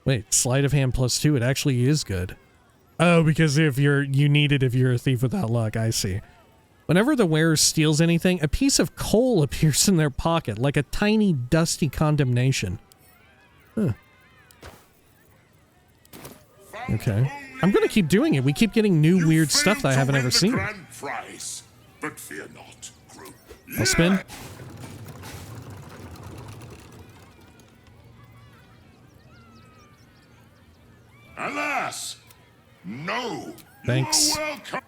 Wait, sleight of hand +2, it actually is good. Oh, because if you need it if you're a thief without luck, I see. Whenever the wearer steals anything, a piece of coal appears in their pocket, like a tiny, dusty condemnation. Huh. Okay. I'm gonna keep doing it. We keep getting new weird stuff that I haven't ever seen. grand prize. But fear not, group. I'll spin. Alas, no. Thanks. You are welcome.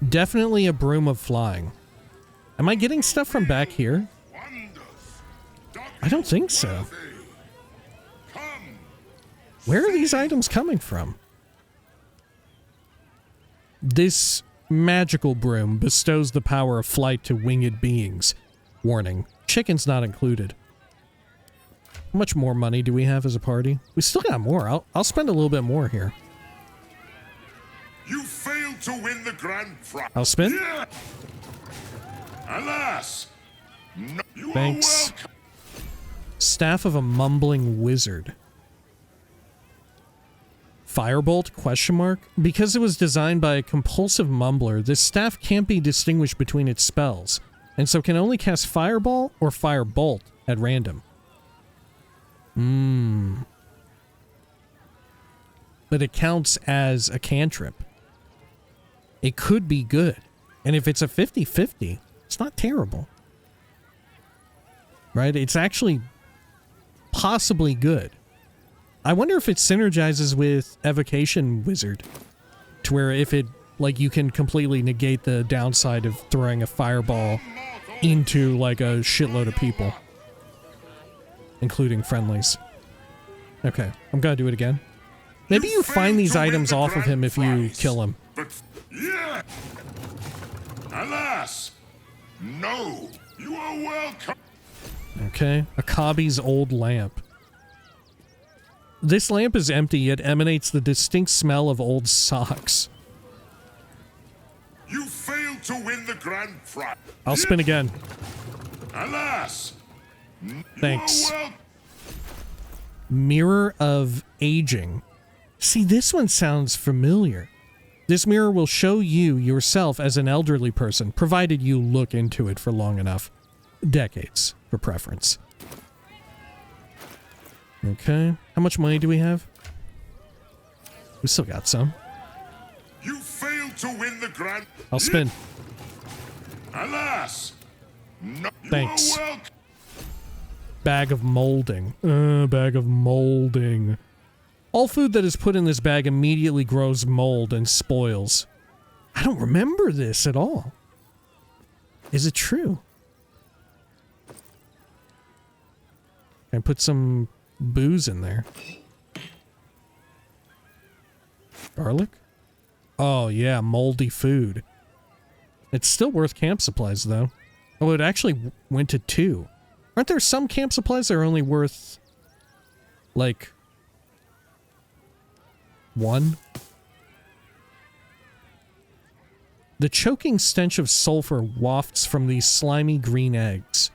Definitely a broom of flying. Am I getting stuff from back here? I don't think so. Where are these items coming from? This magical broom bestows the power of flight to winged beings. Warning, chicken's not included. How much more money do we have as a party? We still got more. I'll spend a little bit more here. You failed to win the grand prize. I'll spin. Yeah. Alas. No, you Thanks. are welcome. Staff of a mumbling wizard. Firebolt? Question mark? Because it was designed by a compulsive mumbler, this staff can't be distinguished between its spells, and so can only cast Fireball or Firebolt at random. But it counts as a cantrip. It could be good. And if it's a 50-50, it's not terrible. Right? It's actually possibly good. I wonder if it synergizes with Evocation Wizard. To where if it, like, you can completely negate the downside of throwing a fireball into, like, a shitload of people. Including friendlies. Okay, I'm gonna do it again. Maybe you find these items off of him if you kill him. But yeah. Alas. No. You are welcome. Okay, Akabi's old lamp. This lamp is empty, yet emanates the distinct smell of old socks. You failed to win the grand prize. I'll spin again. Alas. Thanks. Mirror of Aging. See, this one sounds familiar. This mirror will show you yourself as an elderly person, provided you look into it for long enough. Decades, for preference. Okay. How much money do we have? We still got some. You failed to win the grand. I'll spin. Alas. No. Thanks. You are welcome. Bag of molding. Bag of molding. All food that is put in this bag immediately grows mold and spoils. I don't remember this at all. Is it true? Can I put some booze in there? Garlic? Oh yeah, moldy food. It's still worth camp supplies though. Oh, it actually went to 2. Aren't there some camp supplies that are only worth, like, 1? The choking stench of sulfur wafts from these slimy green eggs.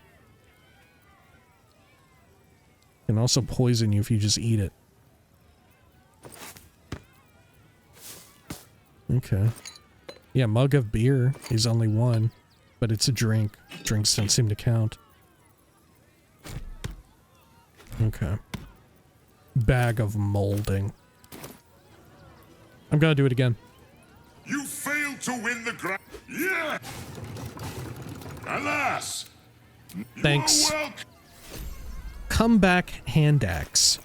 Can also poison you if you just eat it. Okay. Yeah, mug of beer is only 1, but it's a drink. Drinks don't seem to count. Okay. Bag of molding. I'm gonna do it again. You failed to win the grand. Yeah. Alas. Thanks. You are welcome. Comeback hand axe.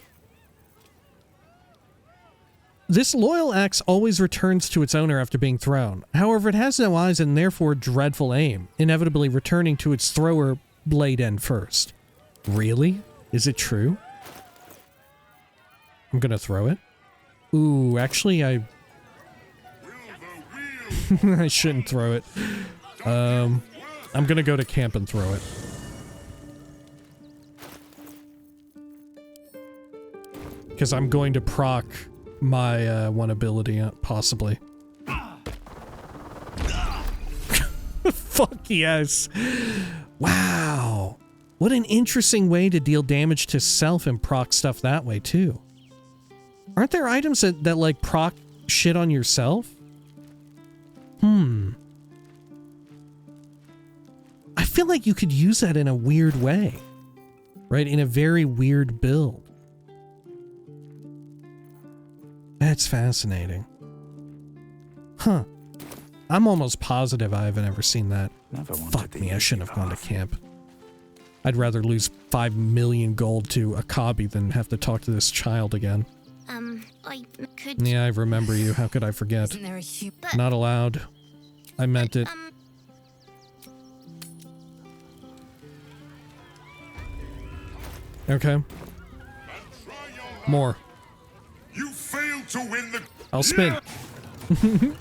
This loyal axe always returns to its owner after being thrown. However, it has no eyes and therefore dreadful aim, inevitably returning to its thrower blade end first. Really? Is it true? I'm gonna throw it. Ooh, actually I I shouldn't throw it. I'm gonna go to camp and throw it. Because I'm going to proc my one ability, possibly. Fuck yes. Wow. What an interesting way to deal damage to self and proc stuff that way, too. Aren't there items that like, proc shit on yourself? I feel like you could use that in a weird way. Right? In a very weird build. That's fascinating. Huh. I'm almost positive I haven't ever seen that. Fuck me, I shouldn't have gone to camp. I'd rather lose 5 million gold to Akabi than have to talk to this child again. I could... Yeah, I remember you. How could I forget? Isn't there a Not allowed. I meant it. Okay. More. You failed to win the. I'll spin.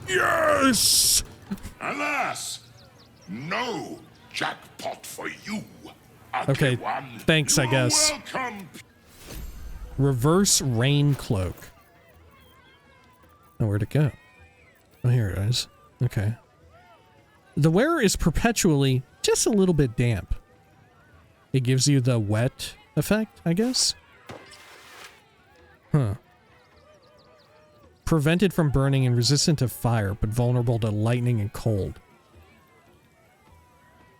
Yeah. Yes! Alas! No jackpot for you. Okay, thanks, I guess. Welcome. Reverse rain cloak. Oh, where'd it go? Oh, here it is. Okay. The wearer is perpetually just a little bit damp. It gives you the wet effect, I guess? Huh. Prevented from burning and resistant to fire, but vulnerable to lightning and cold.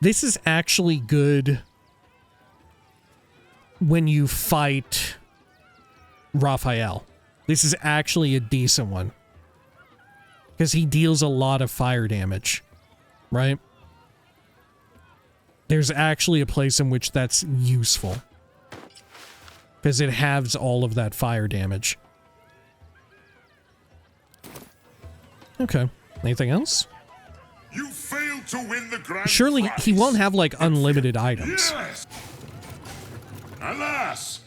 This is actually good when you fight Raphael. This is actually a decent one. Because he deals a lot of fire damage, right? There's actually a place in which that's useful. Because it halves all of that fire damage. Okay. Anything else? You failed to win the grand Surely prize. he won't have, like, unlimited items. Yes. Alas.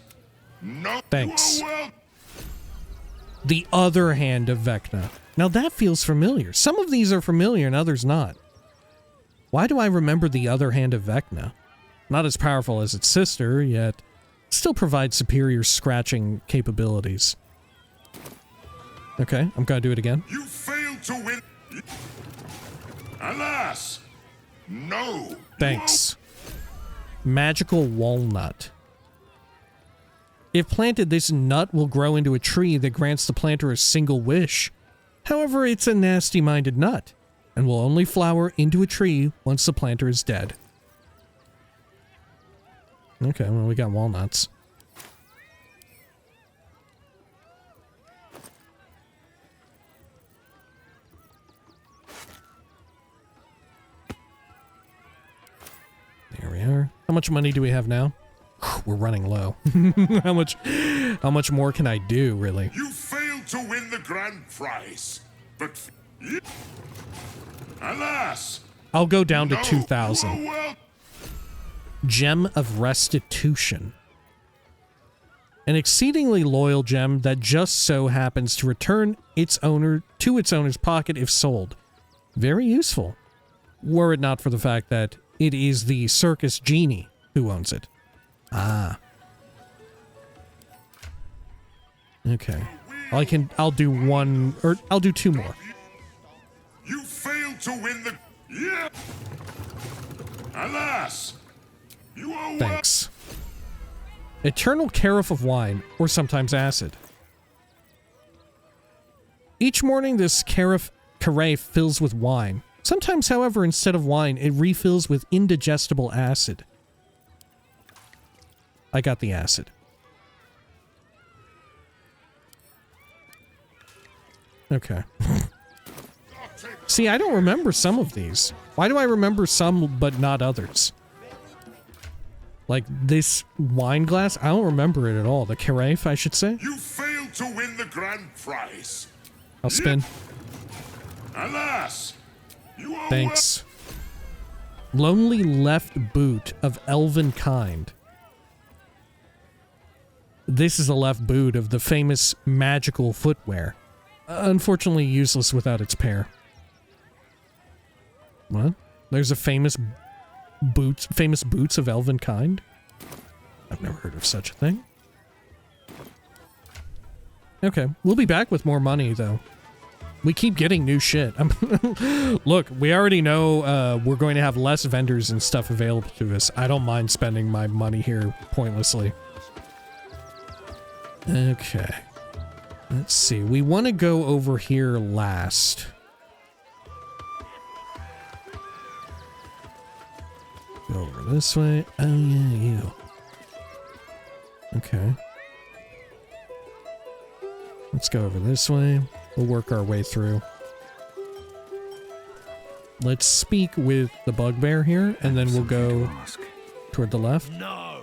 No. Thanks. Well. The other hand of Vecna. Now that feels familiar. Some of these are familiar and others not. Why do I remember the other hand of Vecna? Not as powerful as its sister, yet still provides superior scratching capabilities. Okay, I'm gonna do it again. You failed to win. Alas. No. Thanks. Magical walnut. If planted, this nut will grow into a tree that grants the planter a single wish. However, it's a nasty-minded nut, and will only flower into a tree once the planter is dead. Okay, well, we got walnuts. There we are. How much money do we have now? We're running low. How much more can I do, really? You failed to win the grand prize. But alas. I'll go down to No. 2,000. Well. Gem of Restitution. An exceedingly loyal gem that just so happens to return its owner to its owner's pocket if sold. Very useful. Were it not for the fact that it is the Circus genie who owns it. Ah. Okay. I'll do one, or I'll do two more. You failed to win the. Yeah. Alas. You are. Thanks. Eternal carafe of wine, or sometimes acid. Each morning, this carafe fills with wine. Sometimes, however, instead of wine, it refills with indigestible acid. I got the acid. Okay. See, I don't remember some of these. Why do I remember some but not others? Like this wine glass, I don't remember it at all. The carafe, I should say. You failed to win the grand prize. I'll spin. Alas. You are. Thanks. Lonely left boot of elven kind. This is a left boot of the famous magical footwear. Unfortunately useless without its pair. What? There's a famous boots of elven kind? I've never heard of such a thing. Okay, we'll be back with more money, though. We keep getting new shit. Look, we already know we're going to have less vendors and stuff available to us. I don't mind spending my money here pointlessly. Okay. Let's see. We want to go over here last. Go over this way. Oh, yeah, you. Okay. Let's go over this way. We'll work our way through. Let's speak with the bugbear here, and then we'll go toward the left. No.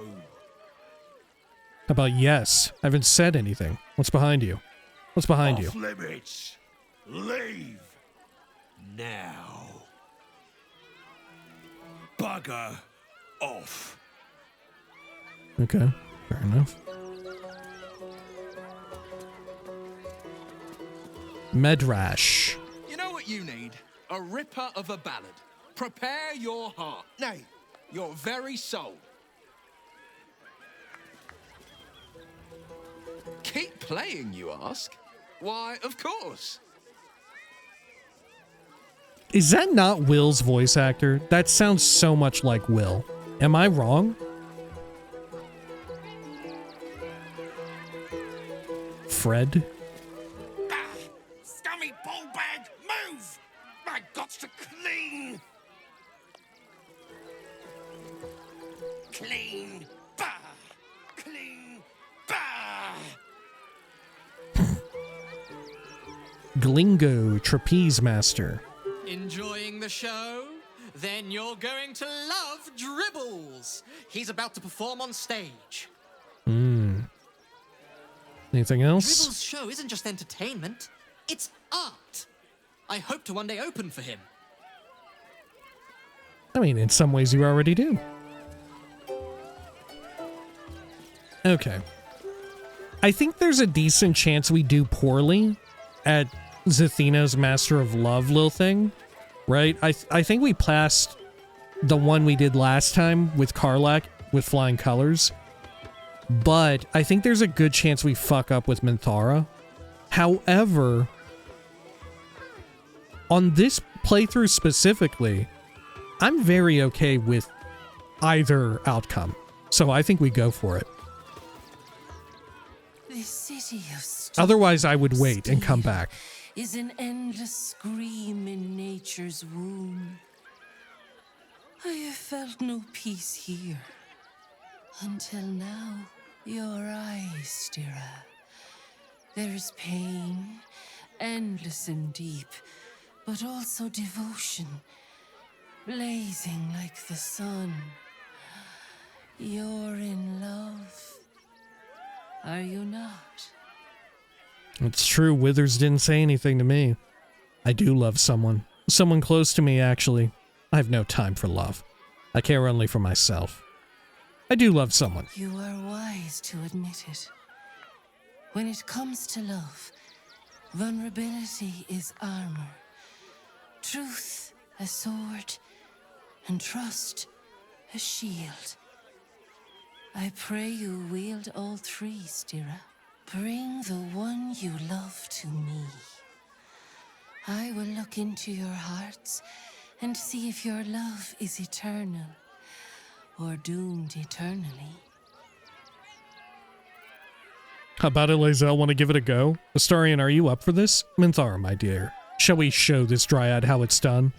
How about yes? I haven't said anything. What's behind you? What's behind you? Off limits. Leave. Now. Bugger off. Okay, fair enough. Medrash. You know what you need. A ripper of a ballad. Prepare your heart. Nay, your very soul. Keep playing, you ask? Why, of course. Is that not Will's voice actor? That sounds so much like Will. Am I wrong? Fred? Scummy ball bag, move! I got to clean! Clean! Bah! Clean! Bah! Glingo, trapeze master. Enjoying the show? Then you're going to love Dribbles. He's about to perform on stage. Anything else? Dribbles' show isn't just entertainment, it's art. I hope to one day open for him. I mean, in some ways you already do. Okay. I think there's a decent chance we do poorly at Zathina's Master of Love little thing, right? I think we passed the one we did last time with Karlach with flying colors, but I think there's a good chance we fuck up with Minthara. However, on this playthrough specifically, I'm very okay with either outcome, so I think we go for it. This city of Otherwise, I would wait and come back. is an endless scream in nature's womb. I have felt no peace here. Until now, your eyes, Stira. There is pain, endless and deep, but also devotion, blazing like the sun. You're in love. Are you not? It's true, Withers didn't say anything to me. I do love someone. Someone close to me, actually. I have no time for love. I care only for myself. I do love someone. You are wise to admit it. When it comes to love, vulnerability is armor. Truth, a sword, and trust, a shield. I pray you wield all three, Stira. Bring the one you love to me. I will look into your hearts and see if your love is eternal or doomed eternally. How about it, Lae'zel? Want to give it a go? Astarion, are you up for this? Minthara, my dear. Shall we show this dryad how it's done?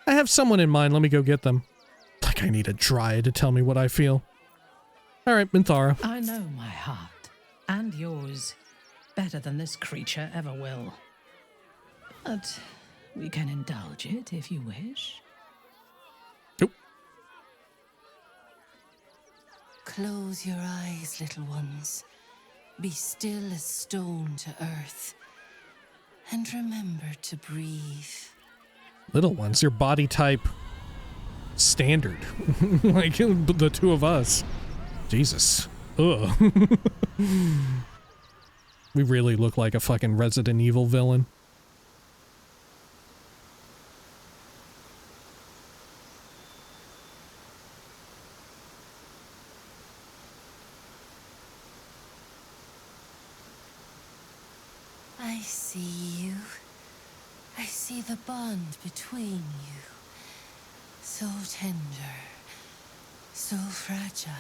I have someone in mind. Let me go get them. Like I need a dryad to tell me what I feel. All right, Minthara. I know my heart, and yours, better than this creature ever will. But we can indulge it if you wish. Close your eyes, little ones. Be still as stone to earth. And remember to breathe. Little ones, your body type standard. Like the two of us. Jesus. Ugh. We really look like a fucking Resident Evil villain. I see you. I see the bond between you. So tender, so fragile.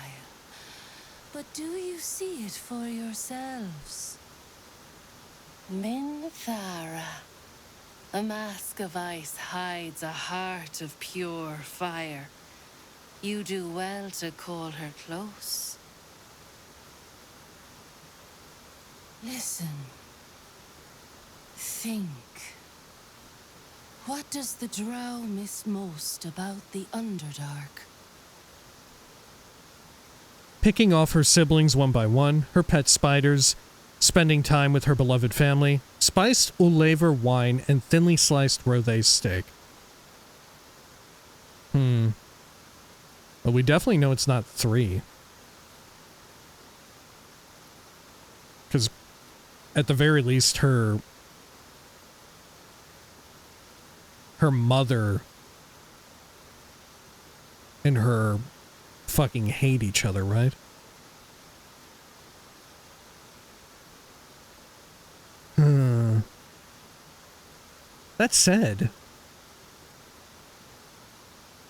But do you see it for yourselves? Minthara. A mask of ice hides a heart of pure fire. You do well to call her close. Listen. Think. What does the Drow miss most about the Underdark? Picking off her siblings one by one, her pet spiders, spending time with her beloved family, spiced Olaver wine, and thinly sliced rothe steak. But we definitely know it's not 3. Because at the very least, her her mother and her fucking hate each other, right? That said,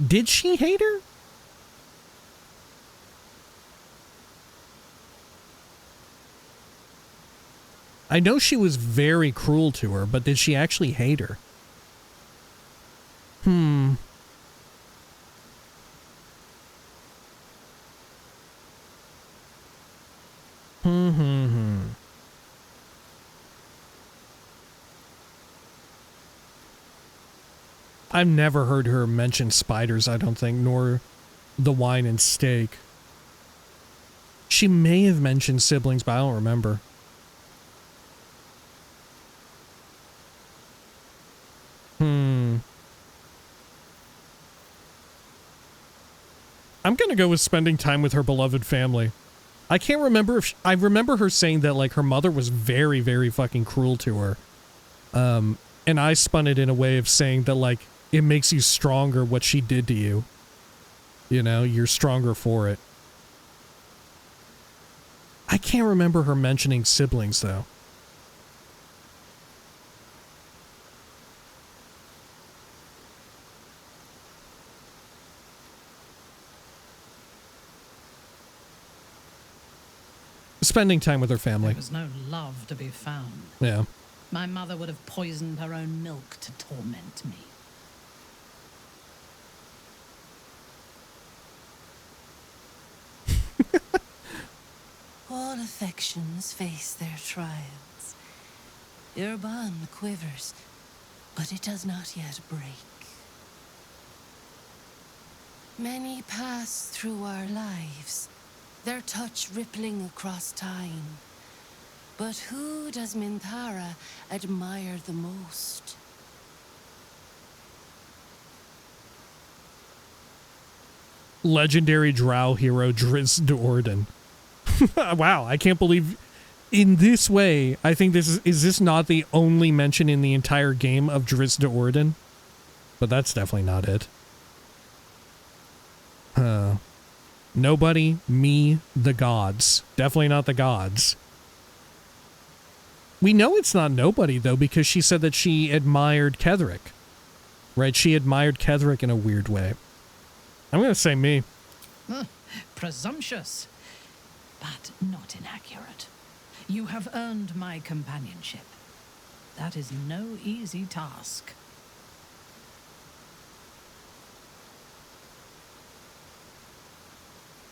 did she hate her? I know she was very cruel to her, but did she actually hate her? I've never heard her mention spiders, I don't think, nor the wine and steak. She may have mentioned siblings, but I don't remember. I'm gonna go with spending time with her beloved family. I can't remember if I remember her saying that, like, her mother was very, very fucking cruel to her. And I spun it in a way of saying that, like, it makes you stronger what she did to you. You know, you're stronger for it. I can't remember her mentioning siblings, though. Spending time with her family. There was no love to be found. Yeah. My mother would have poisoned her own milk to torment me. All affections face their trials. Your bond quivers, but it does not yet break. Many pass through our lives, their touch rippling across time. But who does Minthara admire the most? Legendary drow hero Drizzt Do'Urden. Wow, I can't believe in this way. I think this is this not the only mention in the entire game of Drizzt Do'Urden? But that's definitely not it. Nobody, me, the gods. Definitely not the gods. We know it's not nobody, though, because she said that she admired Ketheric. Right? She admired Ketheric in a weird way. I'm going to say me. Presumptuous, but not inaccurate. You have earned my companionship. That is no easy task.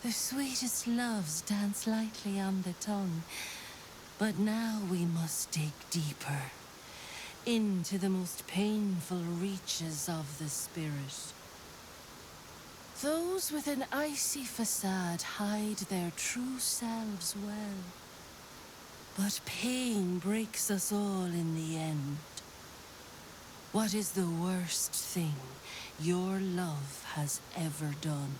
The sweetest loves dance lightly on the tongue, but now we must dig deeper, into the most painful reaches of the spirit. Those with an icy facade hide their true selves well, but pain breaks us all in the end. What is the worst thing your love has ever done?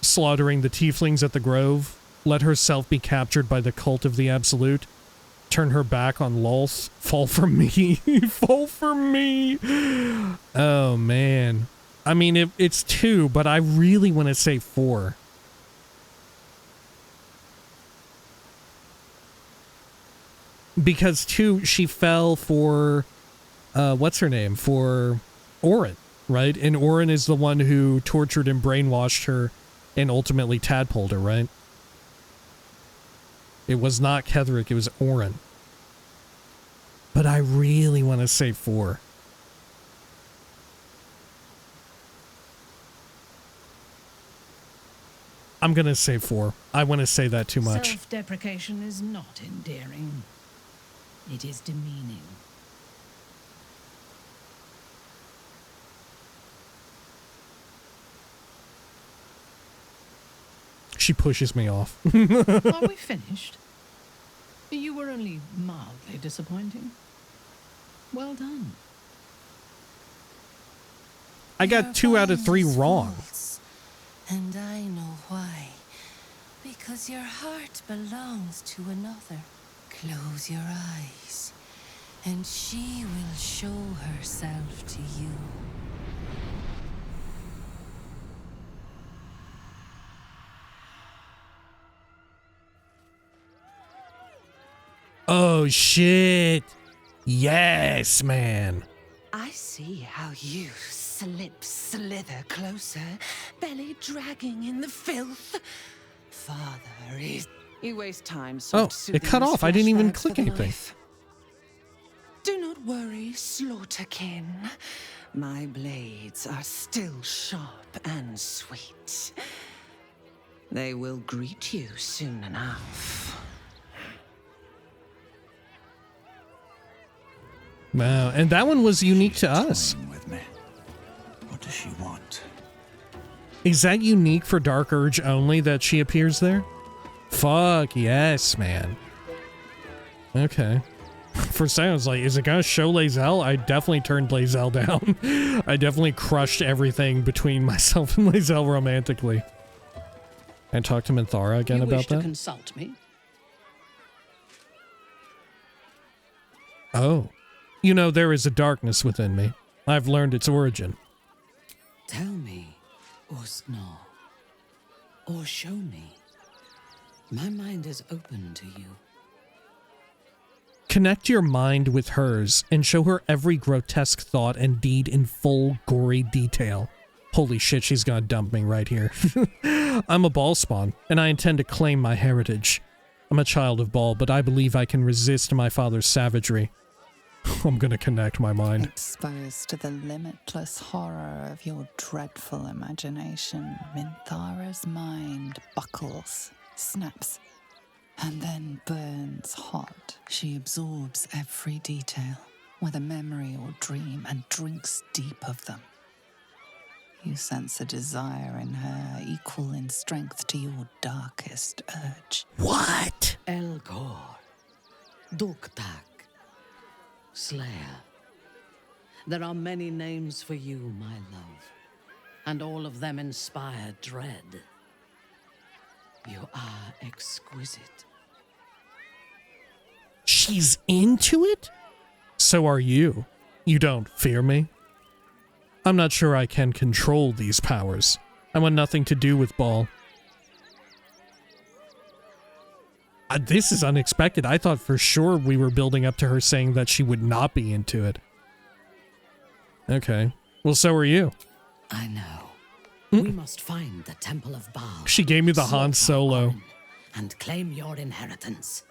Slaughtering the tieflings at the Grove, let herself be captured by the cult of the Absolute, turn her back on Lolth, fall for me, fall for me. Oh, man. I mean, it's 2, but I really want to say 4. Because 2, she fell for, what's her name? For Orin, right? And Orin is the one who tortured and brainwashed her and ultimately tadpoled her, right? It was not Ketheric, it was Orin. But I really want to say 4. I'm going to say 4. I want to say that too much. Self-deprecation is not endearing. It is demeaning. She pushes me off. Are we finished? You were only mildly disappointing. Well done. I got 2 out of 3 wrong. And I know why. Because your heart belongs to another. Close your eyes. and she will show herself to you. Oh, shit. Yes, man. I see how you slither closer, belly dragging in the filth. Father is... You waste time. Oh, it cut off. I didn't even click anything. Do not worry, slaughterkin. My blades are still sharp and sweet. They will greet you soon enough. Wow, and that one was unique to us. With me. What does she want? Is that unique for Dark Urge only that she appears there? Fuck yes, man. Okay. For a second, I was like, is it gonna show Lae'zel? I definitely turned Lae'zel down. I definitely crushed everything between myself and Lae'zel romantically. And talk to Minthara again about that? Consult me? Oh. You know, there is a darkness within me. I've learned its origin. Tell me, or snore, or show me. My mind is open to you. Connect your mind with hers and show her every grotesque thought and deed in full, gory detail. Holy shit, she's gonna dump me right here. I'm a Ball spawn, and I intend to claim my heritage. I'm a child of Ball, but I believe I can resist my father's savagery. I'm gonna connect my mind. Exposed to the limitless horror of your dreadful imagination, Minthara's mind buckles, snaps, and then burns hot. She absorbs every detail, whether memory or dream, and drinks deep of them. You sense a desire in her equal in strength to your darkest urge. What? Elgor, Duktak, Slayer. There are many names for you, my love, and all of them inspire dread. You are exquisite. She's into it? So are you. You don't fear me? I'm not sure I can control these powers. I want nothing to do with Ball. This is unexpected. I thought for sure we were building up to her saying that she would not be into it. Okay. Well, so are you. I know. We must find the Temple of Baal. She gave me the Han Solo. And claim your inheritance.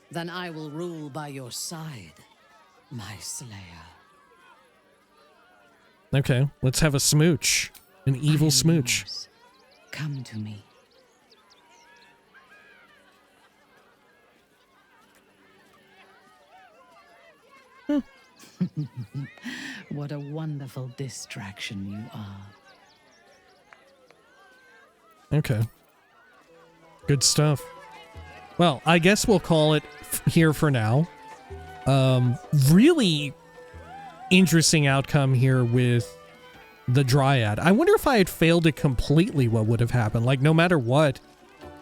Then I will rule by your side, my slayer. Okay, let's have a smooch. An evil smooch. Yours. Come to me. What a wonderful distraction you are. Okay. Good stuff. Well, I guess we'll call it here for now. Really interesting outcome here with the Dryad. I wonder if I had failed it completely, what would have happened? Like, no matter what,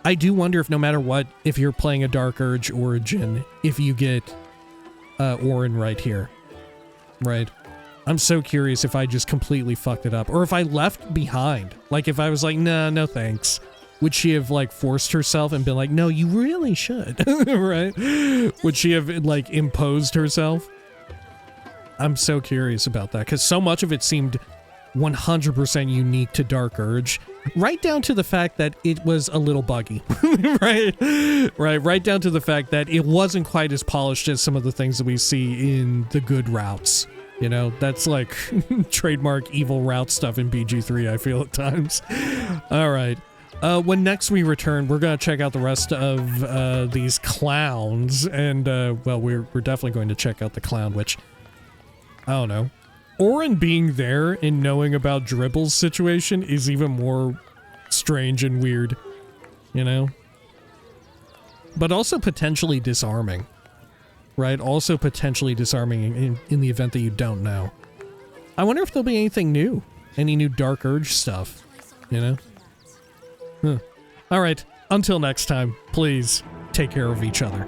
I do wonder if no matter what, if you're playing a Dark Urge origin, if you get Orin right here. Right? I'm so curious if I just completely fucked it up. Or if I left behind. Like, if I was like, nah, no thanks. Would she have, like, forced herself and been like, no, you really should? Right? Would she have, like, imposed herself? I'm so curious about that, because so much of it seemed 100% unique to Dark Urge, right down to the fact that it was a little buggy. Right down to the fact that it wasn't quite as polished as some of the things that we see in the good routes. You know, that's like trademark evil route stuff in BG3, I feel at times. All right. When next we return, we're going to check out the rest of these clowns, and, well, we're definitely going to check out the clown, which, I don't know. Orin being there and knowing about Dribble's situation is even more strange and weird, you know? But also potentially disarming, right? Also potentially disarming in the event that you don't know. I wonder if there'll be anything new. Any new Dark Urge stuff, you know? Huh. All right, until next time, please take care of each other.